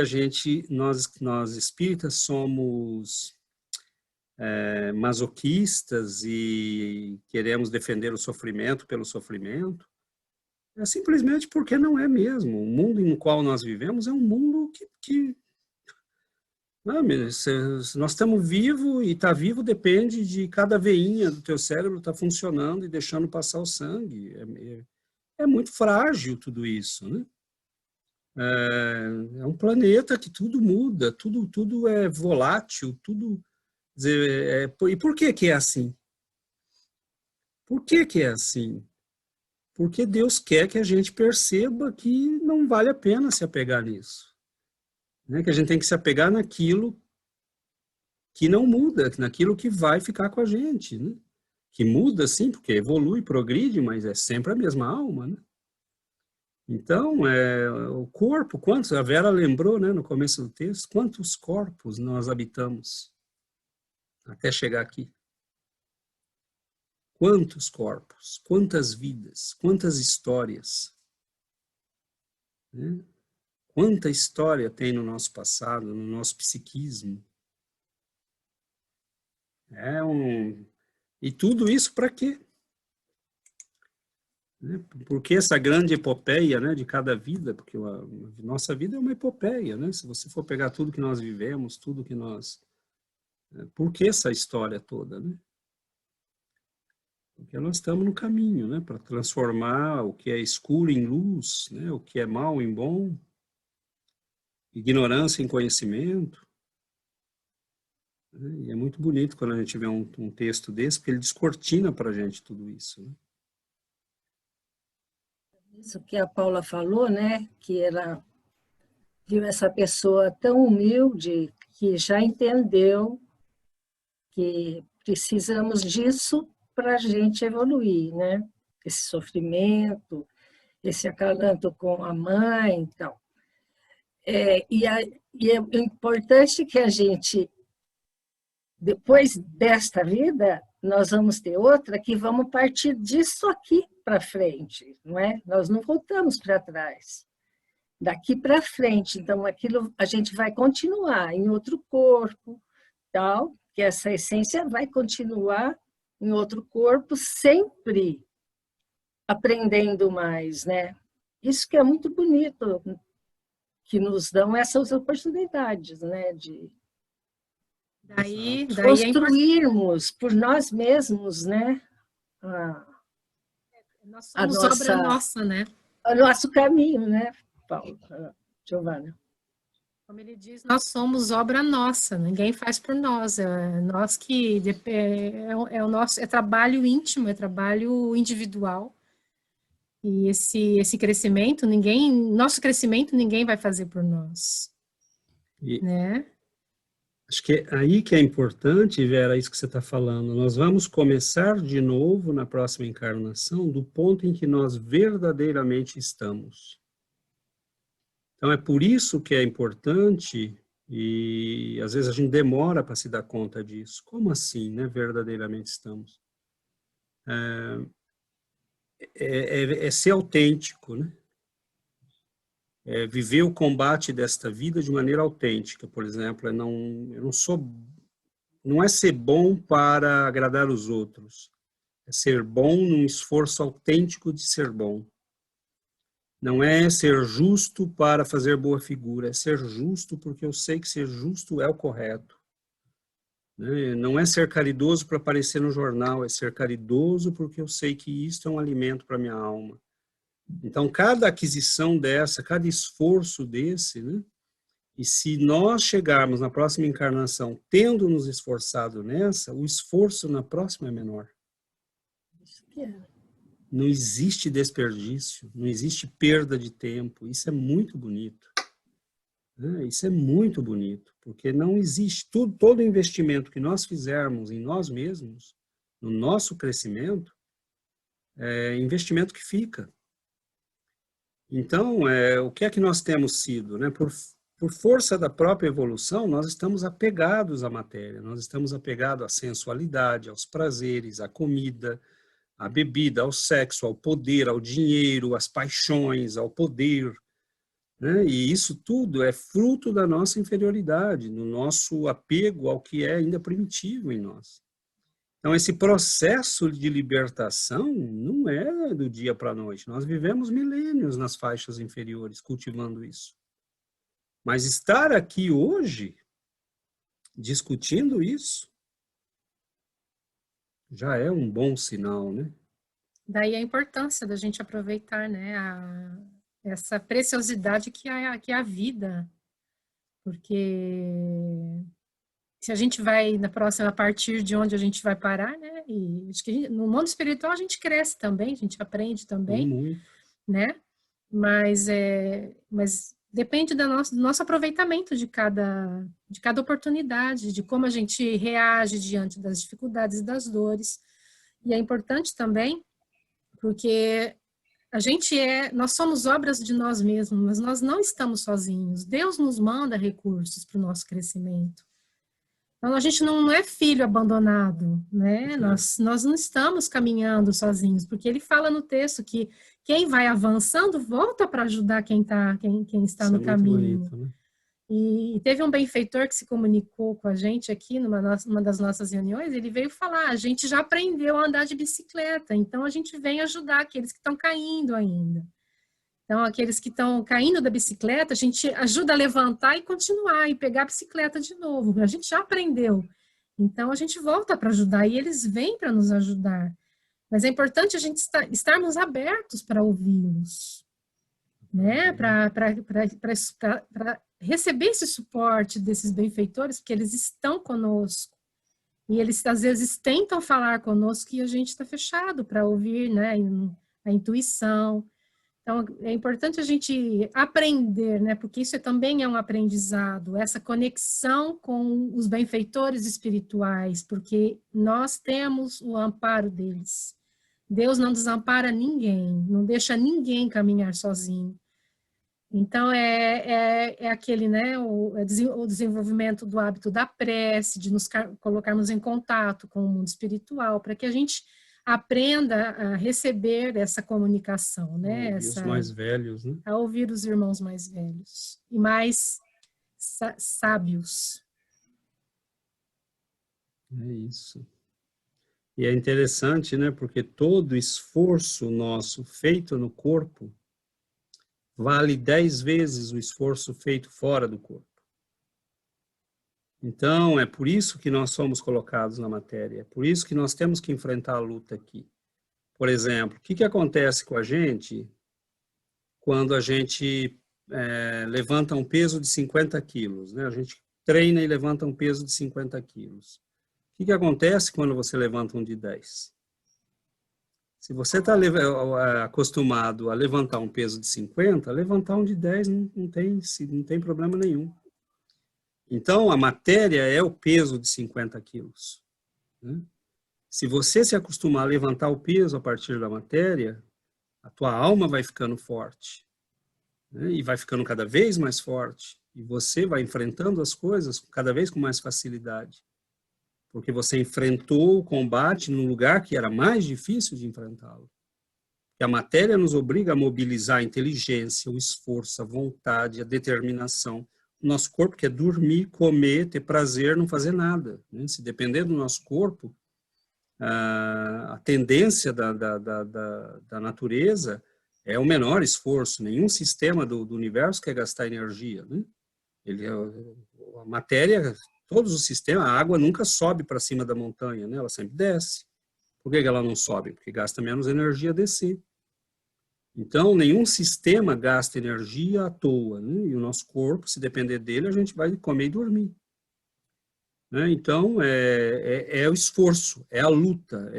nós espíritas somos masoquistas e queremos defender o sofrimento pelo sofrimento. É simplesmente porque não é mesmo. O mundo em qual nós vivemos é um mundo que nós estamos vivos, e estar vivo depende de cada veinha do teu cérebro estar funcionando e deixando passar o sangue. É muito frágil tudo isso, né? É um planeta que tudo muda, tudo é volátil, tudo... e por que é assim? Por que é assim? Porque Deus quer que a gente perceba que não vale a pena se apegar nisso. Né? Que a gente tem que se apegar naquilo que não muda, naquilo que vai ficar com a gente. Né? Que muda, sim, porque evolui, progride, mas é sempre a mesma alma, né? Então, o corpo, quantos, a Vera lembrou, né, no começo do texto, quantos corpos nós habitamos até chegar aqui? Quantos corpos, quantas vidas, quantas histórias, né? Quanta história tem no nosso passado, no nosso psiquismo. E tudo isso para quê? Porque essa grande epopeia, né, de cada vida, porque a nossa vida é uma epopeia, né? Se você for pegar tudo que nós vivemos, tudo que nós... Por que essa história toda, né? Porque nós estamos no caminho, né, para transformar o que é escuro em luz, né, o que é mal em bom, ignorância em conhecimento. Né? E é muito bonito quando a gente vê um texto desse, porque ele descortina para a gente tudo isso, né? Isso que a Paula falou, né, que ela viu essa pessoa tão humilde que já entendeu que precisamos disso para a gente evoluir, né? Esse sofrimento, esse acalanto com a mãe e tal. E é importante que a gente, depois desta vida, nós vamos ter outra que vamos partir disso aqui para frente, não é? Nós não voltamos para trás. Daqui para frente, então aquilo a gente vai continuar em outro corpo, tal, que essa essência vai continuar em outro corpo, sempre aprendendo mais, né? Isso que é muito bonito, que nos dão essas oportunidades, né? De construirmos por nós mesmos, né? Nós somos obra nossa, né? O nosso caminho, né, Paulo? Giovana. Como ele diz, nós somos obra nossa, ninguém faz por nós, nós que o nosso trabalho íntimo, é trabalho individual. E esse crescimento, nosso crescimento ninguém vai fazer por nós, né? Acho que é aí que é importante, Vera, isso que você está falando. Nós vamos começar de novo na próxima encarnação do ponto em que nós verdadeiramente estamos. Então, é por isso que é importante, e às vezes a gente demora para se dar conta disso. Como assim, né? Verdadeiramente estamos? É ser autêntico, né? É viver o combate desta vida de maneira autêntica, por exemplo. Não é ser bom para agradar os outros. É ser bom num esforço autêntico de ser bom. Não é ser justo para fazer boa figura, é ser justo porque eu sei que ser justo é o correto. Não é ser caridoso para aparecer no jornal, é ser caridoso porque eu sei que isto é um alimento para minha alma. Então, cada aquisição dessa, cada esforço desse, né? E se nós chegarmos na próxima encarnação tendo nos esforçado nessa, o esforço na próxima é menor. Isso que é. Não existe desperdício, não existe perda de tempo. Isso é muito bonito. Isso é muito bonito, porque não existe todo investimento que nós fizermos em nós mesmos, no nosso crescimento, é investimento que fica. Então, o que é que nós temos sido? Né? Por força da própria evolução, nós estamos apegados à matéria, nós estamos apegados à sensualidade, aos prazeres, à comida, à bebida, ao sexo, ao poder, ao dinheiro, às paixões, ao poder, né? E isso tudo é fruto da nossa inferioridade, do nosso apego ao que é ainda primitivo em nós. Então, esse processo de libertação não é do dia para a noite. Nós vivemos milênios nas faixas inferiores, cultivando isso. Mas estar aqui hoje, discutindo isso, já é um bom sinal, né? Daí a importância da gente aproveitar, né, essa preciosidade que é a vida, porque se a gente vai na próxima, a partir de onde a gente vai parar, né, e acho que no mundo espiritual a gente cresce também, a gente aprende também, né, mas depende do nosso aproveitamento de cada oportunidade, de como a gente reage diante das dificuldades e das dores. E é importante também, porque nós somos obras de nós mesmos, mas nós não estamos sozinhos. Deus nos manda recursos para o nosso crescimento. Então, a gente não é filho abandonado, né? Nós não estamos caminhando sozinhos, porque ele fala no texto que quem vai avançando volta para ajudar quem está no caminho. Bonito, né? E teve um benfeitor que se comunicou com a gente aqui numa das nossas reuniões, ele veio falar, a gente já aprendeu a andar de bicicleta, então a gente vem ajudar aqueles que estão caindo ainda. Então, aqueles que estão caindo da bicicleta, a gente ajuda a levantar e continuar, e pegar a bicicleta de novo. A gente já aprendeu. Então, a gente volta para ajudar, e eles vêm para nos ajudar. Mas é importante a gente estarmos abertos para ouvi-los, né? Para receber esse suporte desses benfeitores, porque eles estão conosco. E eles, às vezes, tentam falar conosco e a gente está fechado para ouvir, né? A intuição. Então, é importante a gente aprender, né? Porque isso também é um aprendizado, essa conexão com os benfeitores espirituais, porque nós temos o amparo deles. Deus não desampara ninguém, não deixa ninguém caminhar sozinho. Então, é aquele, né? O desenvolvimento do hábito da prece, de nos colocarmos em contato com o mundo espiritual, para que a gente aprenda a receber essa comunicação, né? Os mais velhos, né? A ouvir os irmãos mais velhos e mais sábios. É isso. E é interessante, né? Porque todo esforço nosso feito no corpo vale 10 vezes o esforço feito fora do corpo. Então, é por isso que nós somos colocados na matéria, é por isso que nós temos que enfrentar a luta aqui. Por exemplo, o que acontece com a gente quando a gente levanta um peso de 50 quilos, né? A gente treina e levanta um peso de 50 quilos. O que acontece quando você levanta um de 10? Se você está acostumado a levantar um peso de 50, levantar um de 10 não tem problema nenhum. Então, a matéria é o peso de 50 quilos. Né? Se você se acostumar a levantar o peso a partir da matéria, a tua alma vai ficando forte, né? E vai ficando cada vez mais forte. E você vai enfrentando as coisas cada vez com mais facilidade. Porque você enfrentou o combate num lugar que era mais difícil de enfrentá-lo. E a matéria nos obriga a mobilizar a inteligência, o esforço, a vontade, a determinação. O nosso corpo quer dormir, comer, ter prazer, não fazer nada. Né? Se depender do nosso corpo, a tendência da natureza é o menor esforço. Nenhum sistema do universo quer gastar energia. Né? A matéria, todos os sistemas, a água nunca sobe para cima da montanha, né? Ela sempre desce. Por que ela não sobe? Porque gasta menos energia a descer. Então, nenhum sistema gasta energia à toa, né? E o nosso corpo, se depender dele, a gente vai comer e dormir. Né? Então, é o esforço, é a luta,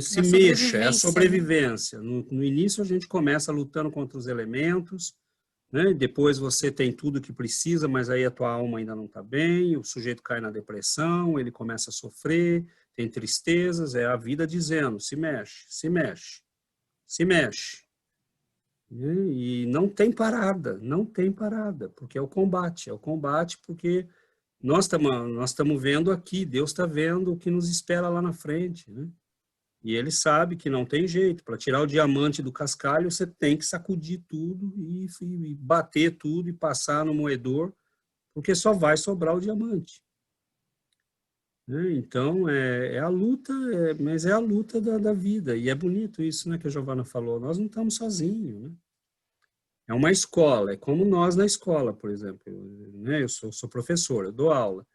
se mexa, é a sobrevivência. Né? No início, a gente começa lutando contra os elementos, né? Depois você tem tudo que precisa, mas aí a tua alma ainda não está bem, o sujeito cai na depressão, ele começa a sofrer, tem tristezas, é a vida dizendo, se mexe, se mexe. Se mexe. E não tem parada, porque é o combate porque nós estamos vendo aqui, Deus está vendo o que nos espera lá na frente, né? E ele sabe que não tem jeito, para tirar o diamante do cascalho, você tem que sacudir tudo e bater tudo e passar no moedor, porque só vai sobrar o diamante. Então, é a luta, mas é a luta da vida. E é bonito isso, né, que a Giovana falou. Nós não estamos sozinhos, né? É uma escola, é como nós na escola, por exemplo. Eu sou professor, eu dou aula.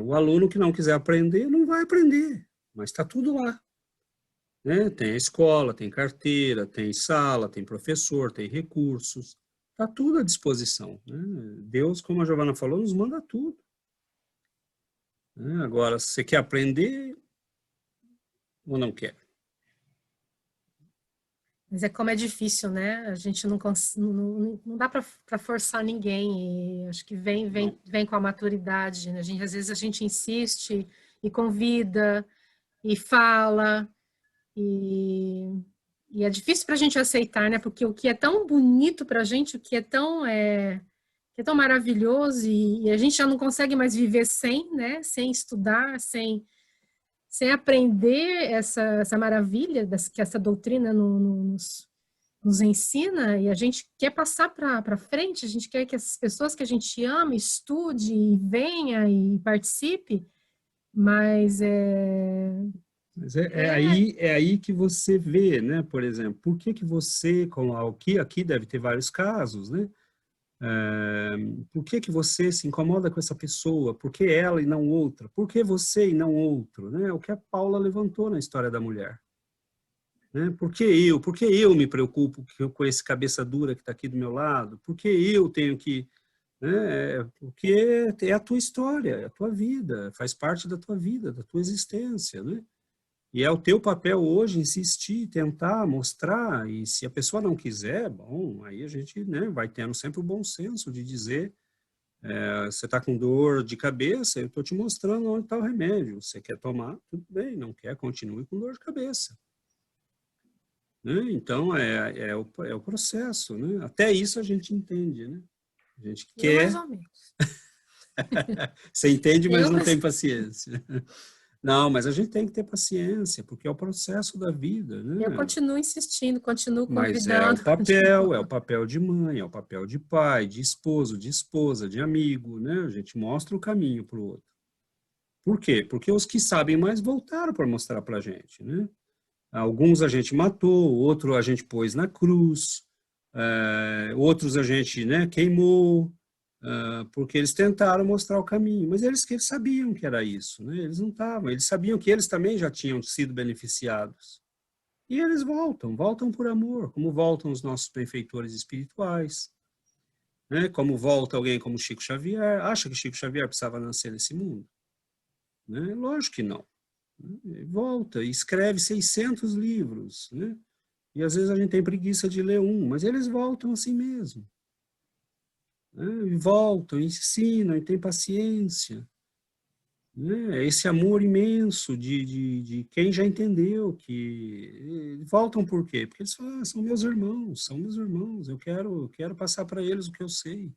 O aluno que não quiser aprender, não vai aprender, mas está tudo lá. Né? Tem a escola, tem carteira, tem sala, tem professor, tem recursos. Está tudo à disposição. Né? Deus, como a Giovana falou, nos manda tudo. Agora, se você quer aprender ou não quer? Mas é como é difícil, né? A gente não dá para forçar ninguém. E acho que vem com a maturidade. Né? Às vezes a gente insiste e convida e fala. E é difícil para a gente aceitar, né? Porque o que é tão bonito para a gente, o que é tão maravilhoso e a gente já não consegue mais viver sem, né? Sem estudar, sem aprender essa maravilha que essa doutrina nos ensina, e a gente quer passar para frente, a gente quer que as pessoas que a gente ama estude e venha e participe, mas Mas é aí que você vê, né? Por exemplo, por que você, como aqui deve ter vários casos, né? Por que você se incomoda com essa pessoa? Por que ela e não outra? Por que você e não outro? Né? O que a Paula levantou na história da mulher. Né? Por que eu? Por que eu me preocupo com esse cabeça dura que está aqui do meu lado? Por que eu tenho que... Né? Porque é a tua história, é a tua vida, faz parte da tua vida, da tua existência, né? E é o teu papel hoje insistir, tentar, mostrar, e se a pessoa não quiser, bom, aí a gente, né, vai tendo sempre o bom senso de dizer, você está com dor de cabeça, eu estou te mostrando onde está o remédio, você quer tomar, tudo bem, não quer, continue com dor de cabeça. Né? Então, é o processo, né? Até isso a gente entende, né? A gente quer... mais ou menos. Você entende, mas não tem paciência. Não, mas a gente tem que ter paciência, porque é o processo da vida, né? Eu continuo insistindo, continuo convidando. Mas é o papel de mãe, é o papel de pai, de esposo, de esposa, de amigo, né? A gente mostra o caminho para o outro. Por quê? Porque os que sabem mais voltaram para mostrar para a gente, né? Alguns a gente matou, outro a gente pôs na cruz, outros a gente, né, queimou, porque eles tentaram mostrar o caminho, mas eles sabiam que era isso, né? Eles não estavam, eles sabiam que eles também já tinham sido beneficiados. E eles voltam por amor, como voltam os nossos benfeitores espirituais, né? Como volta alguém como Chico Xavier. Acha que Chico Xavier precisava nascer nesse mundo? Né? Lógico que não. Volta e escreve 600 livros, né? E às vezes a gente tem preguiça de ler um, mas eles voltam assim mesmo. né? E voltam, ensinam, e têm paciência. Né? Esse amor imenso de quem já entendeu que voltam por quê? Porque eles falam, são meus irmãos, eu quero passar para eles o que eu sei.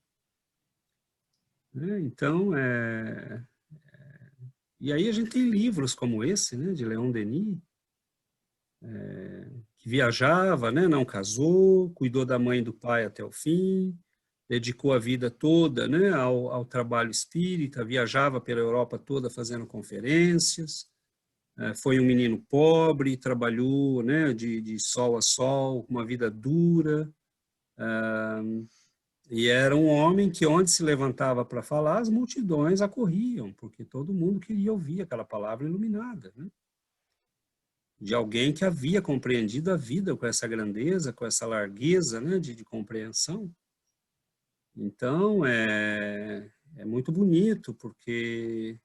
Né? Então, e aí a gente tem livros como esse, né, de Leon Denis, que viajava, né, não casou, cuidou da mãe e do pai até o fim, dedicou a vida toda, né, ao trabalho espírita, viajava pela Europa toda fazendo conferências, foi um menino pobre, trabalhou, né, de sol a sol, uma vida dura, e era um homem que onde se levantava para falar, as multidões acorriam, porque todo mundo queria ouvir aquela palavra iluminada, né? De alguém que havia compreendido a vida com essa grandeza, com essa largueza, né, de compreensão. Então, é muito bonito, porque,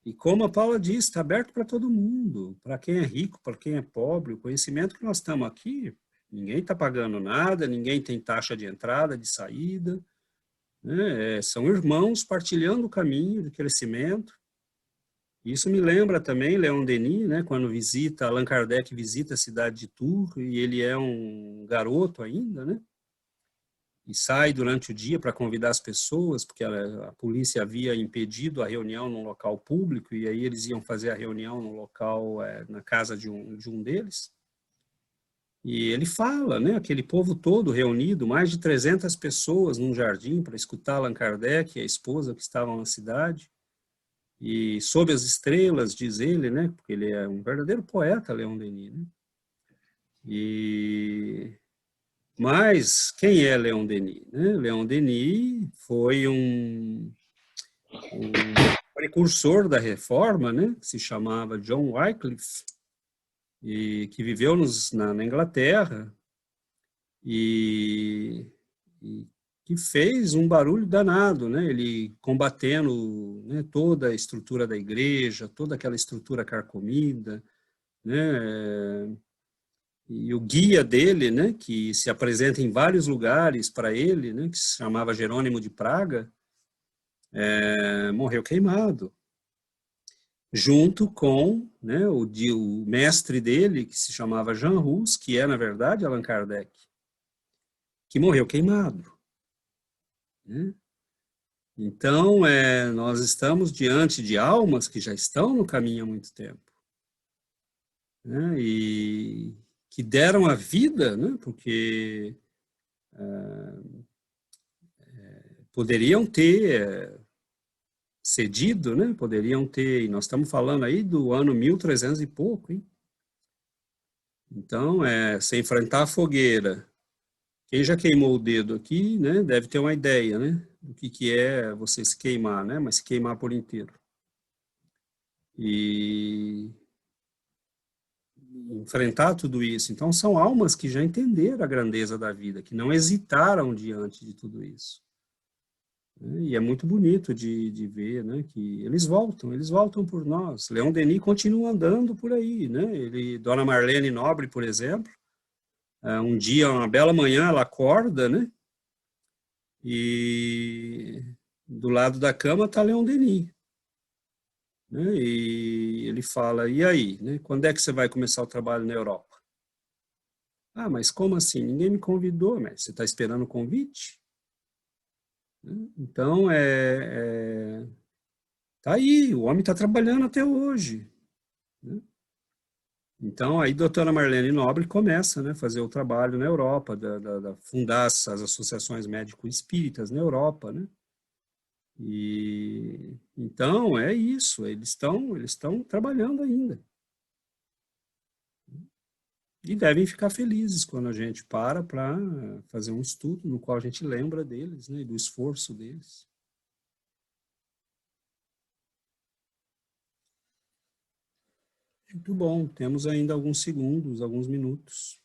e como a Paula disse, está aberto para todo mundo, para quem é rico, para quem é pobre. O conhecimento que nós estamos aqui, ninguém está pagando nada, ninguém tem taxa de entrada, de saída, né? São irmãos partilhando o caminho de crescimento. Isso me lembra também Leon Denis, né, quando Allan Kardec visita a cidade de Tours, e ele é um garoto ainda, né, e sai durante o dia para convidar as pessoas, porque a polícia havia impedido a reunião num local público, e aí eles iam fazer a reunião no local, na casa de um deles. E ele fala, né, aquele povo todo reunido, mais de 300 pessoas num jardim para escutar Allan Kardec e a esposa que estavam na cidade. E sob as estrelas, diz ele, né, porque ele é um verdadeiro poeta, Leon Denis, né? Mas quem é Leon Denis? Né? Leon Denis foi um precursor da reforma, né, que se chamava John Wycliffe, e que viveu na Inglaterra, e que fez um barulho danado, né? Ele combatendo, né, toda a estrutura da igreja, toda aquela estrutura carcomida, né? E o guia dele, né, que se apresenta em vários lugares para ele, né, que se chamava Jerônimo de Praga, morreu queimado, junto com, né, o mestre dele, que se chamava Jean Hus, que é, na verdade, Allan Kardec, que morreu queimado. Né? Então, nós estamos diante de almas que já estão no caminho há muito tempo, né? E que deram a vida, né? Porque poderiam ter cedido, né? Poderiam ter, e nós estamos falando aí do ano 1300 e pouco, hein? Então, se enfrentar a fogueira, quem já queimou o dedo aqui, né, deve ter uma ideia, né, do que é você se queimar, né, mas se queimar por inteiro. E enfrentar tudo isso. Então, são almas que já entenderam a grandeza da vida, que não hesitaram diante de tudo isso. E é muito bonito de ver, né, que eles voltam por nós. Leon Denis continua andando por aí, né? Dona Marlene Nobre, por exemplo, um dia, uma bela manhã, ela acorda, né? E do lado da cama está Leon Denis, né? E ele fala, e aí, né? Quando é que você vai começar o trabalho na Europa? Ah, mas como assim? Ninguém me convidou, mas você está esperando o convite? Então, tá aí, o homem está trabalhando até hoje. Né? Então, aí a doutora Marlene Nobre começa, né, a fazer o trabalho na Europa, fundar as associações médico-espíritas na Europa, né? E então é isso, eles estão trabalhando ainda. E devem ficar felizes quando a gente para fazer um estudo no qual a gente lembra deles, né, do esforço deles. Muito bom, temos ainda alguns segundos, alguns minutos.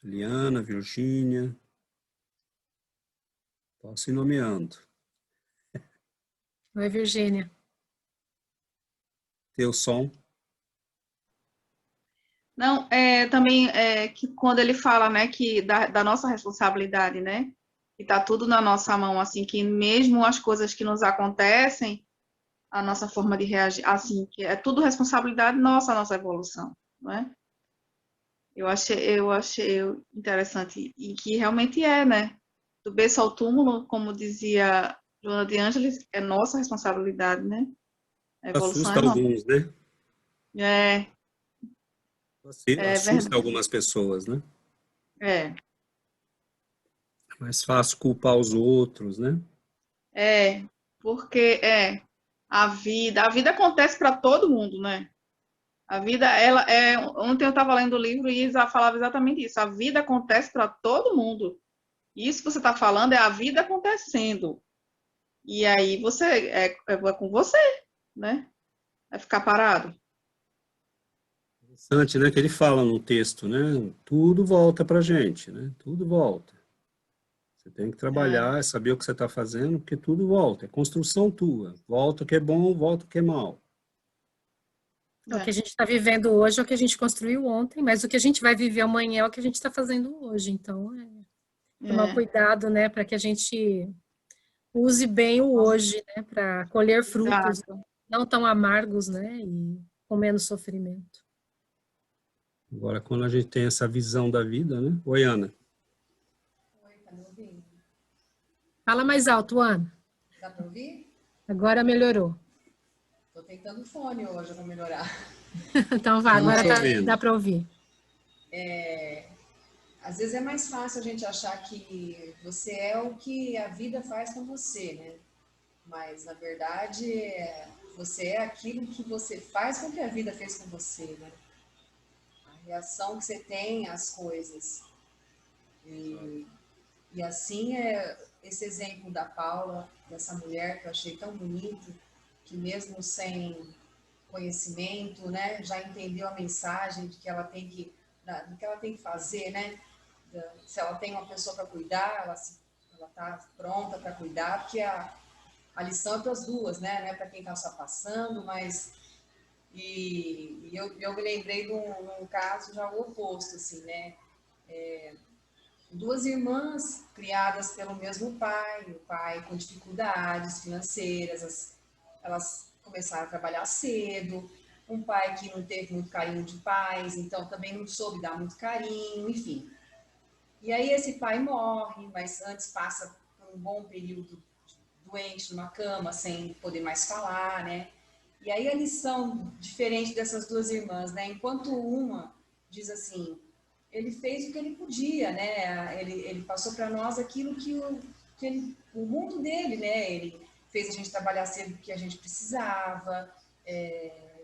Liana, Virgínia, posso ir nomeando. Oi, Virgínia. Teu som. Não, também que quando ele fala, né, que da nossa responsabilidade, né, que tá tudo na nossa mão, assim, que mesmo as coisas que nos acontecem, a nossa forma de reagir, assim, que é tudo responsabilidade nossa, a nossa evolução, não é? Eu achei interessante, e que realmente né? Do berço ao túmulo, como dizia Joana de Ângeles, é nossa responsabilidade, né? A evolução Assusta é nossa. alguns, né? É, é Assusta verdade. algumas pessoas, né? É, É mais fácil culpar os outros, né? porque a vida acontece para todo mundo, né? A vida, ela ontem eu estava lendo o livro e Isa falava exatamente isso. A vida acontece para todo mundo. Isso que você está falando é a vida acontecendo. E aí é com você, né? Vai ficar parado. Interessante, né? Que ele fala no texto, né? Tudo volta pra gente, né? Tudo volta. Você tem que É, trabalhar, saber o que você está fazendo, porque tudo volta. É construção tua. Volta o que é bom, volta o que é mal. O que é, a gente está vivendo hoje é o que a gente construiu ontem, mas o que a gente vai viver amanhã é o que a gente está fazendo hoje. Então, tomar é, cuidado, né, para que a gente use bem o hoje, né, para colher frutos exato. não tão amargos, né, e com menos sofrimento. Agora, quando a gente tem essa visão da vida, né? Oi, Ana. Oi, tá me ouvindo? Fala mais alto, Ana. Dá pra ouvir? Agora melhorou. Tô tentando fone hoje pra melhorar. Então vá, Estamos agora te ouvindo. dá para ouvir. Às vezes é mais fácil a gente achar que você é o que a vida faz com você, né? Mas, na verdade, você é aquilo que você faz com o que a vida fez com você, né? A reação que você tem às coisas. E assim, esse exemplo da Paula, dessa mulher que eu achei tão bonito, que mesmo sem conhecimento, né, já entendeu a mensagem de que ela tem que, do que ela tem que fazer, né? Se ela tem uma pessoa para cuidar, ela está pronta para cuidar, porque a lição é para as duas, né? Não é para quem está só passando, mas eu me lembrei de um caso já o oposto, assim, né? Duas irmãs criadas pelo mesmo pai, o pai com dificuldades financeiras, elas começaram a trabalhar cedo, um pai que não teve muito carinho de pais, então também não soube dar muito carinho, enfim. E aí esse pai morre, mas antes passa por um bom período doente numa cama, sem poder mais falar, né? E aí a lição diferente dessas duas irmãs, né? Enquanto uma diz assim, ele fez o que ele podia, né? Ele passou para nós aquilo o mundo dele, né? Ele fez a gente trabalhar cedo porque a gente precisava,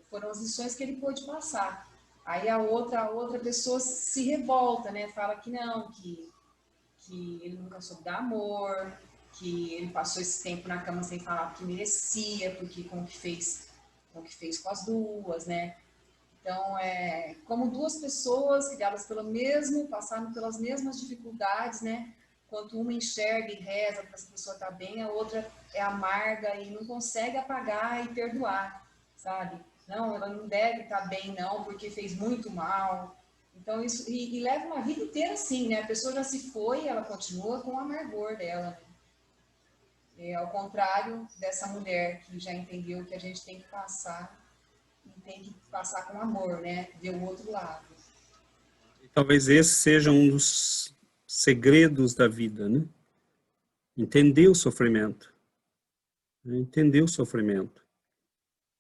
foram as lições que ele pôde passar. Aí a outra pessoa se revolta, né? Fala que não, que ele nunca soube dar amor, que ele passou esse tempo na cama sem falar que merecia, porque com o que fez com as duas, né? Então, como duas pessoas criadas pelo mesmo, passaram pelas mesmas dificuldades, né? Enquanto uma enxerga e reza para essa pessoa estar bem, a outra é amarga e não consegue apagar e perdoar, sabe? Não, ela não deve estar bem, não, porque fez muito mal. Então, isso, e leva uma vida inteira assim, né? A pessoa já se foi, ela continua com o amargor dela, né? Ao contrário dessa mulher que já entendeu que a gente tem que passar, e tem que passar com amor, né? Ver o outro lado. Talvez esse seja um dos segredos da vida, né? Entender o sofrimento. Entender o sofrimento.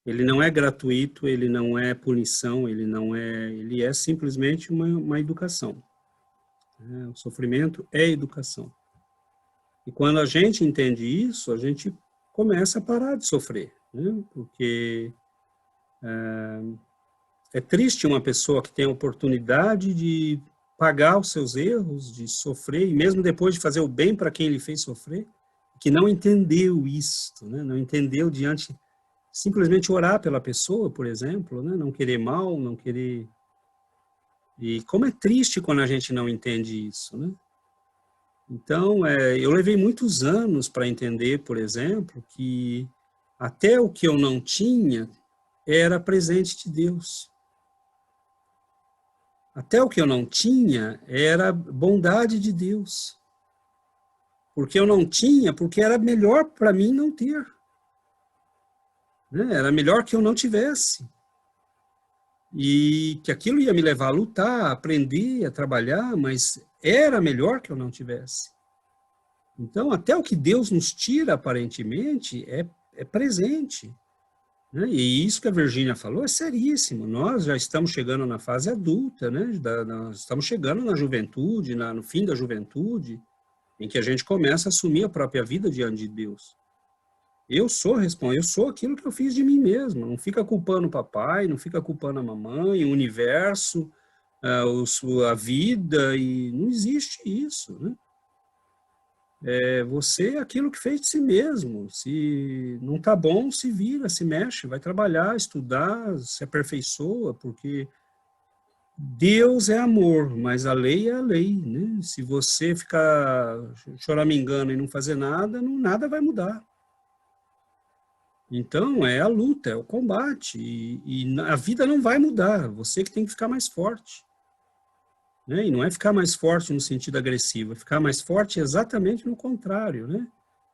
Ele não é gratuito, ele não é punição, ele é simplesmente uma educação. O sofrimento é educação. E quando a gente entende isso, a gente começa a parar de sofrer, né? Porque é triste uma pessoa que tem a oportunidade de pagar os seus erros, de sofrer, e mesmo depois de fazer o bem para quem ele fez sofrer, que não entendeu isto, né? Não entendeu diante, simplesmente orar pela pessoa, por exemplo, né? Não querer mal, não querer... E como é triste quando a gente não entende isso, né? Então, eu levei muitos anos para entender, por exemplo, que até o que eu não tinha era presente de Deus. Até o que eu não tinha era bondade de Deus. Porque eu não tinha, porque era melhor para mim não ter. Né? Era melhor que eu não tivesse. E que aquilo ia me levar a lutar, a aprender, a trabalhar, mas era melhor que eu não tivesse. Então, até o que Deus nos tira, aparentemente, é presente. Né? E isso que a Virgínia falou é seríssimo. Nós já estamos chegando na fase adulta, né? Nós estamos chegando na juventude, no fim da juventude, em que a gente começa a assumir a própria vida diante de Deus. Eu sou aquilo que eu fiz de mim mesmo. Não fica culpando o papai, não fica culpando a mamãe, o universo, a vida, e não existe isso, né? Você é aquilo que fez de si mesmo. Se não está bom, se vira, se mexe, vai trabalhar, estudar, se aperfeiçoa, porque Deus é amor, mas a lei é a lei, né? Se você ficar choramingando e não fazer nada, nada vai mudar. Então, é a luta, é o combate, e a vida não vai mudar, você que tem que ficar mais forte. Né? E não é ficar mais forte no sentido agressivo, é ficar mais forte exatamente no contrário, né?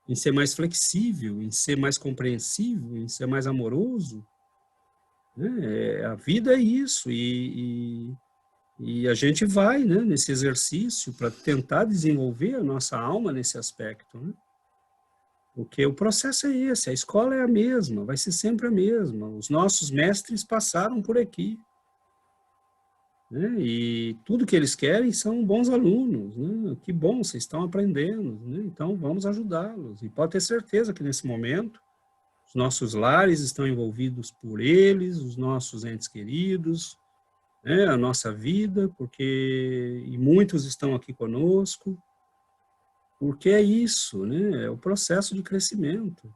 Em ser mais flexível, em ser mais compreensivo, em ser mais amoroso. Né? A vida é isso, e a gente vai, né, nesse exercício para tentar desenvolver a nossa alma nesse aspecto, né? Porque o processo é esse, a escola é a mesma, vai ser sempre a mesma. Os nossos mestres passaram por aqui. Né? E tudo que eles querem são bons alunos. Né? Que bom, vocês estão aprendendo. Né? Então, vamos ajudá-los. E pode ter certeza que, nesse momento, os nossos lares estão envolvidos por eles, os nossos entes queridos, né? A nossa vida, e muitos estão aqui conosco. Porque é isso, né? É o processo de crescimento.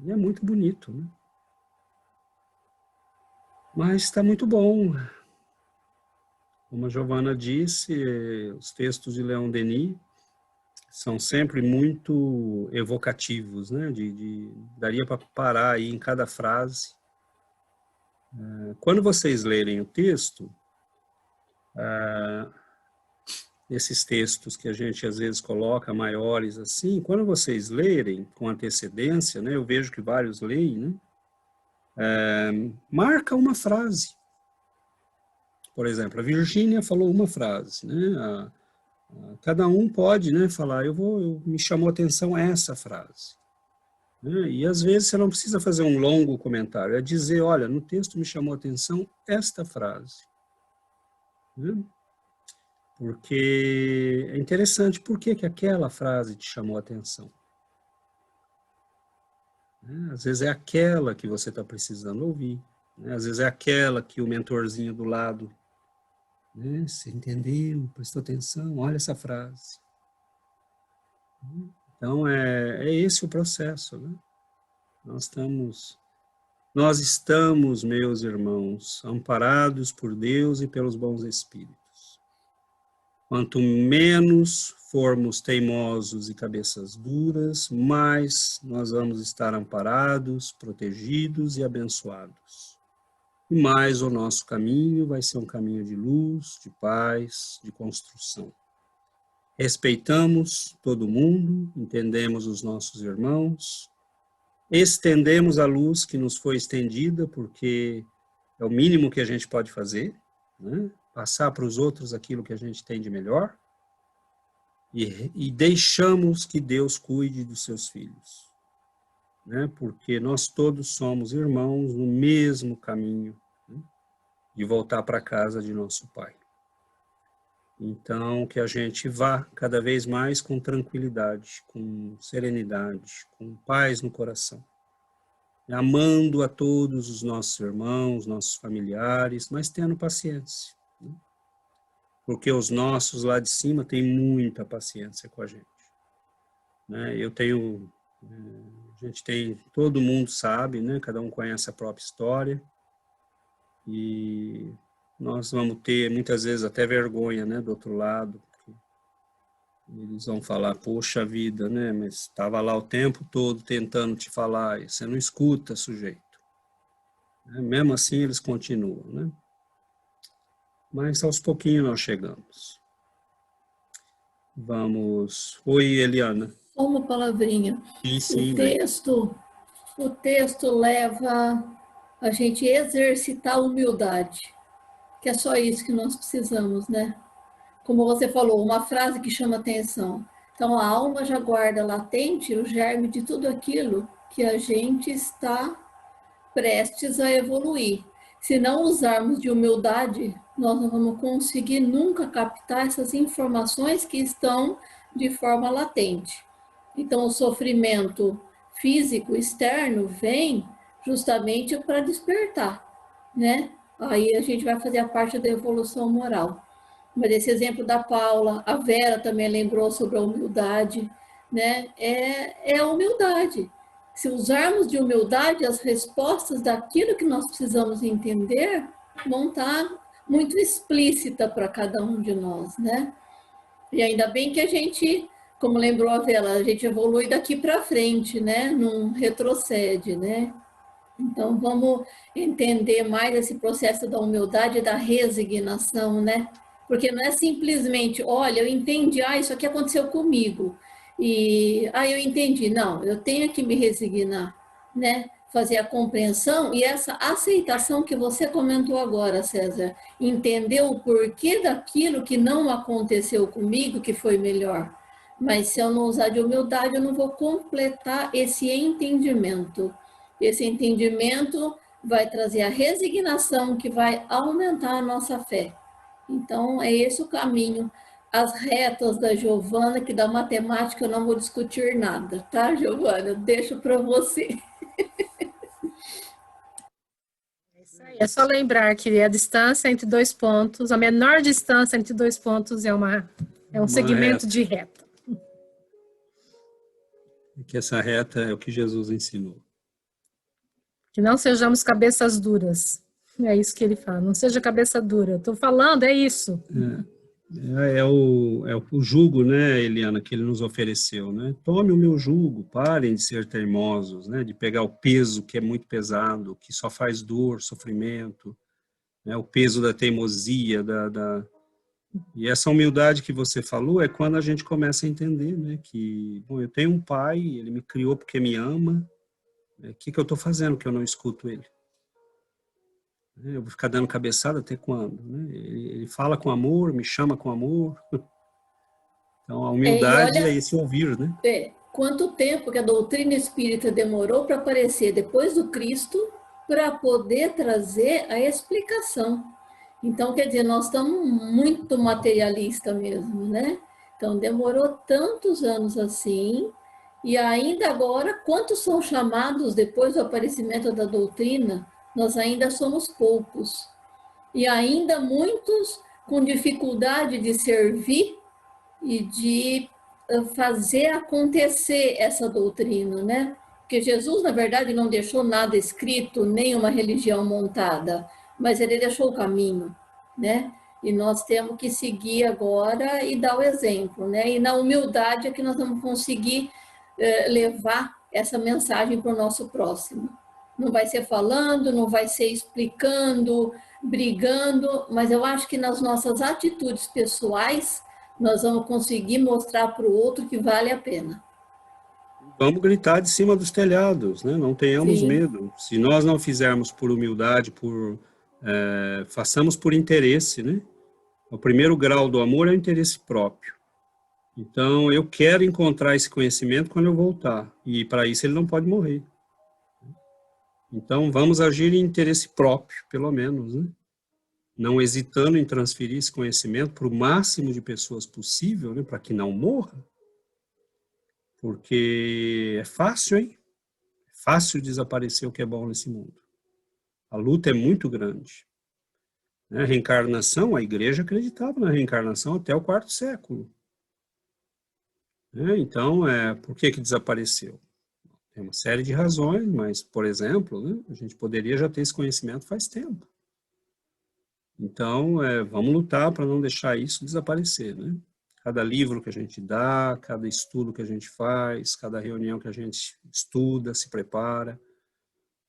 E é muito bonito, né? Mas está muito bom. Como a Giovana disse, os textos de Leon Denis são sempre muito evocativos, né? Daria para parar aí em cada frase. Quando vocês lerem o texto, esses textos que a gente às vezes coloca maiores assim, quando vocês lerem com antecedência, né, eu vejo que vários leem, né, marca uma frase. Por exemplo, a Virgínia falou uma frase, né, cada um pode, né, falar, me chamou a atenção essa frase. Né, e às vezes você não precisa fazer um longo comentário, é dizer, olha, no texto me chamou a atenção esta frase. Né? Porque é interessante, por que aquela frase te chamou a atenção? Às vezes é aquela que você está precisando ouvir, né? Às vezes é aquela que o mentorzinho do lado, né? Você entendeu, prestou atenção, olha essa frase. Então, é esse o processo, né? Nós estamos, meus irmãos, amparados por Deus e pelos bons espíritos. Quanto menos formos teimosos e cabeças duras, mais nós vamos estar amparados, protegidos e abençoados. E mais o nosso caminho vai ser um caminho de luz, de paz, de construção. Respeitamos todo mundo, entendemos os nossos irmãos, estendemos a luz que nos foi estendida, porque é o mínimo que a gente pode fazer, né? Passar para os outros aquilo que a gente tem de melhor, e deixamos que Deus cuide dos seus filhos, né? Porque nós todos somos irmãos no mesmo caminho, né? De voltar para a casa de nosso Pai. Então, que a gente vá cada vez mais com tranquilidade, com serenidade, com paz no coração, amando a todos os nossos irmãos, nossos familiares, mas tendo paciência. Porque os nossos lá de cima têm muita paciência com a gente. Né? Todo mundo sabe, né? Cada um conhece a própria história, e nós vamos ter muitas vezes até vergonha, né, do outro lado, porque eles vão falar, poxa vida, né, mas estava lá o tempo todo tentando te falar, e você não escuta, sujeito. Mesmo assim eles continuam, né? mas aos pouquinhos nós chegamos. Vamos. Oi, Eliana. Só uma palavrinha. Sim, O texto leva a gente a exercitar a humildade, que é só isso que nós precisamos, né? Como você falou, uma frase que chama atenção. Então, a alma já guarda latente o germe de tudo aquilo que a gente está prestes a evoluir. Se não usarmos de humildade, nós não vamos conseguir nunca captar essas informações que estão de forma latente. Então, o sofrimento físico externo vem justamente para despertar, né? Aí a gente vai fazer a parte da evolução moral. Mas esse exemplo da Paula, a Vera também lembrou sobre a humildade, né? É a humildade. Se usarmos de humildade, as respostas daquilo que nós precisamos entender vão estar muito explícita para cada um de nós, né? E ainda bem que a gente, como lembrou a Vera, a gente evolui daqui para frente, né? Não retrocede, né? Então, vamos entender mais esse processo da humildade e da resignação, né? Porque não é simplesmente, olha, eu entendi, isso aqui aconteceu comigo. E, eu entendi. Não, eu tenho que me resignar, né? Fazer a compreensão e essa aceitação que você comentou agora, César. Entender o porquê daquilo que não aconteceu comigo, que foi melhor. Mas se eu não usar de humildade, eu não vou completar esse entendimento. Esse entendimento vai trazer a resignação que vai aumentar a nossa fé. Então, é esse o caminho. As retas da Giovana, que da matemática eu não vou discutir nada, tá, Giovana? Eu deixo para você. É isso aí. É só lembrar que a distância entre dois pontos, a menor distância entre dois pontos é um segmento reta. de reta. Que essa reta é o que Jesus ensinou. Que não sejamos cabeças duras. É isso que ele fala. Não seja cabeça dura. Estou falando, é isso. É o jugo, né, Eliana, que ele nos ofereceu, né? Tome o meu jugo, parem de ser teimosos, né? De pegar o peso que é muito pesado, que só faz dor, sofrimento, né? O peso da teimosia, E essa humildade que você falou é quando a gente começa a entender, né? Que, bom, eu tenho um pai, ele me criou porque me ama, né? O que eu estou fazendo que eu não escuto ele? Eu vou ficar dando cabeçada até quando? Né? Ele fala com amor, me chama com amor. Então, a humildade é esse ouvir, né? Quanto tempo que a doutrina espírita demorou para aparecer depois do Cristo para poder trazer a explicação. Então, quer dizer, nós estamos muito materialista mesmo, né? Então, demorou tantos anos assim, e ainda agora, quantos são chamados depois do aparecimento da doutrina? Nós ainda somos poucos. E ainda muitos com dificuldade de servir e de fazer acontecer essa doutrina, né? Porque Jesus, na verdade, não deixou nada escrito, nem uma religião montada, mas ele deixou o caminho, né? E nós temos que seguir agora e dar o exemplo, né? E na humildade é que nós vamos conseguir levar essa mensagem para o nosso próximo. Não vai ser falando, não vai ser explicando, brigando, mas eu acho que nas nossas atitudes pessoais nós vamos conseguir mostrar para o outro que vale a pena. Vamos gritar de cima dos telhados, né? Não tenhamos Sim. medo. Se nós não fizermos por humildade, façamos por interesse, né? O primeiro grau do amor é o interesse próprio. Então, eu quero encontrar esse conhecimento quando eu voltar. E para isso ele não pode morrer. Então, vamos agir em interesse próprio, pelo menos, né? Não hesitando em transferir esse conhecimento para o máximo de pessoas possível, né? Para que não morra. Porque é fácil, hein? É fácil desaparecer o que é bom nesse mundo. A luta é muito grande. Né? Reencarnação, a igreja acreditava na reencarnação até o quarto século. Né? Então, por que desapareceu? Tem uma série de razões, mas, por exemplo, né, a gente poderia já ter esse conhecimento faz tempo. Então, vamos lutar para não deixar isso desaparecer, né? Cada livro que a gente dá, cada estudo que a gente faz, cada reunião que a gente estuda, se prepara,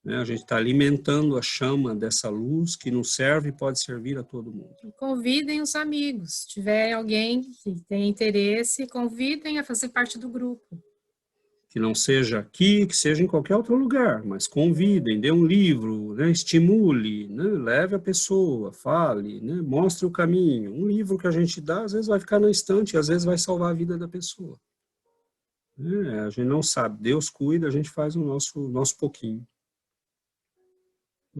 né? A gente está alimentando a chama dessa luz que nos serve e pode servir a todo mundo. Convidem os amigos. Se tiver alguém que tem interesse, convidem a fazer parte do grupo. Que não seja aqui, que seja em qualquer outro lugar, mas convidem, dê um livro, né? Estimule, né? Leve a pessoa, fale, né? Mostre o caminho. Um livro que a gente dá, às vezes vai ficar na estante, às vezes vai salvar a vida da pessoa. A gente não sabe, Deus cuida, a gente faz o nosso pouquinho.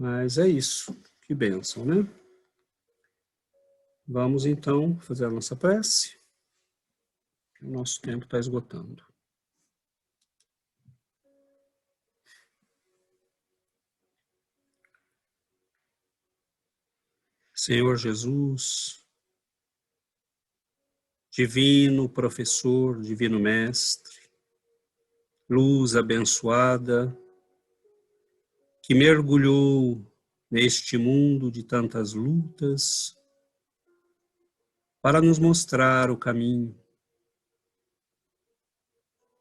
Mas é isso, que bênção, né? Vamos então fazer a nossa prece. O nosso tempo está esgotando. Senhor Jesus, divino professor, divino mestre, luz abençoada, que mergulhou neste mundo de tantas lutas para nos mostrar o caminho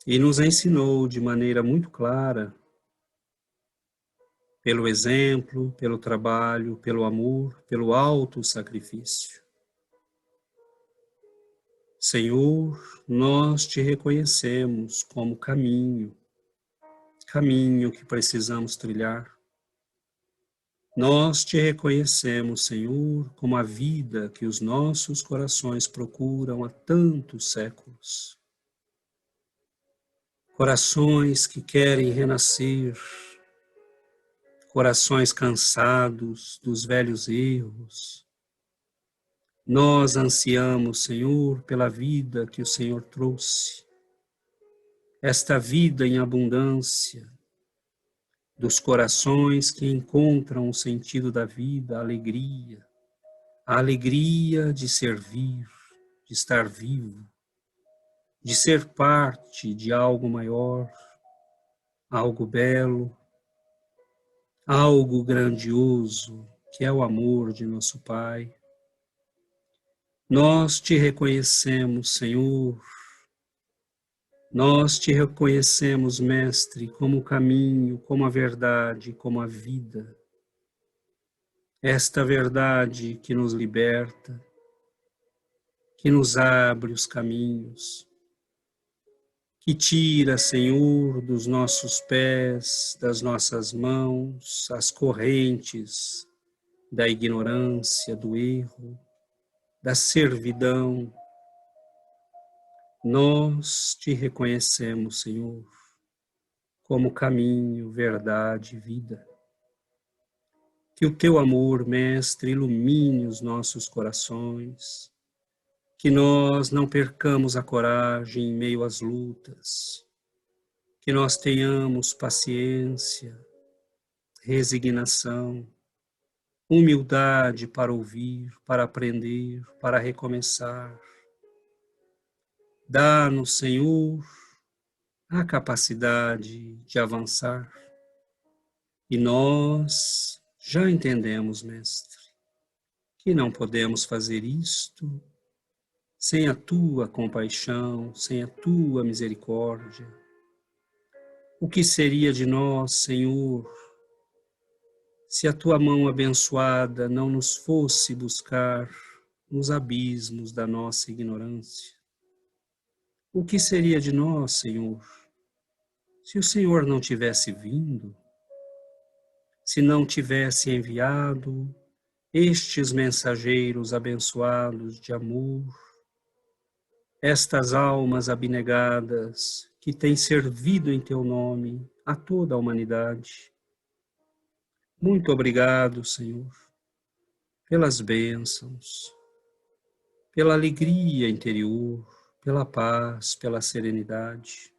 e nos ensinou de maneira muito clara, pelo exemplo, pelo trabalho, pelo amor, pelo alto sacrifício. Senhor, nós te reconhecemos como caminho que precisamos trilhar. Nós te reconhecemos, Senhor, como a vida que os nossos corações procuram há tantos séculos. Corações que querem renascer, corações cansados dos velhos erros. Nós ansiamos, Senhor, pela vida que o Senhor trouxe, esta vida em abundância, dos corações que encontram o sentido da vida, a alegria de servir, de estar vivo, de ser parte de algo maior, algo belo, algo grandioso, que é o amor de nosso Pai. Nós te reconhecemos, Senhor, nós te reconhecemos, Mestre, como o caminho, como a verdade, como a vida. Esta verdade que nos liberta, que nos abre os caminhos, que tira, Senhor, dos nossos pés, das nossas mãos, as correntes da ignorância, do erro, da servidão. Nós te reconhecemos, Senhor, como caminho, verdade e vida. Que o teu amor, Mestre, ilumine os nossos corações, que nós não percamos a coragem em meio às lutas, que nós tenhamos paciência, resignação, humildade para ouvir, para aprender, para recomeçar. Dá-nos, Senhor, a capacidade de avançar. E nós já entendemos, Mestre, que não podemos fazer isto sem a tua compaixão, sem a tua misericórdia. O que seria de nós, Senhor, se a tua mão abençoada não nos fosse buscar nos abismos da nossa ignorância? O que seria de nós, Senhor, se o Senhor não tivesse vindo, se não tivesse enviado estes mensageiros abençoados de amor, estas almas abnegadas que têm servido em teu nome a toda a humanidade? Muito obrigado, Senhor, pelas bênçãos, pela alegria interior, pela paz, pela serenidade.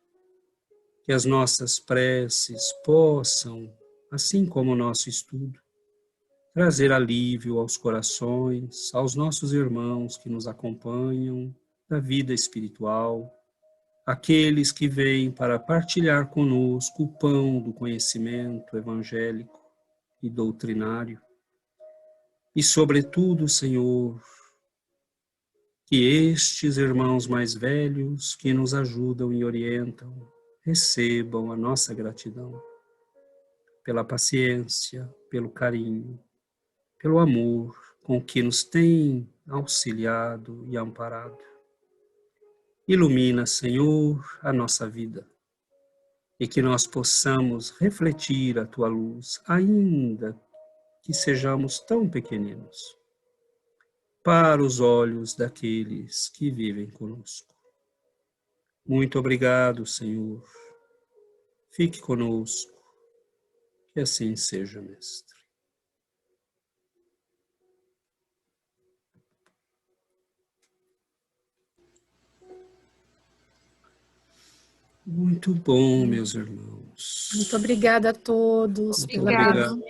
Que as nossas preces possam, assim como o nosso estudo, trazer alívio aos corações, aos nossos irmãos que nos acompanham na vida espiritual, aqueles que vêm para partilhar conosco o pão do conhecimento evangélico e doutrinário. E, sobretudo, Senhor, que estes irmãos mais velhos que nos ajudam e orientam recebam a nossa gratidão pela paciência, pelo carinho, pelo amor com que nos tem auxiliado e amparado. Ilumina, Senhor, a nossa vida e que nós possamos refletir a Tua luz, ainda que sejamos tão pequeninos, para os olhos daqueles que vivem conosco. Muito obrigado, Senhor. Fique conosco, que assim seja, Mestre. Muito bom, meus irmãos. Muito obrigada a todos pela Obrigado.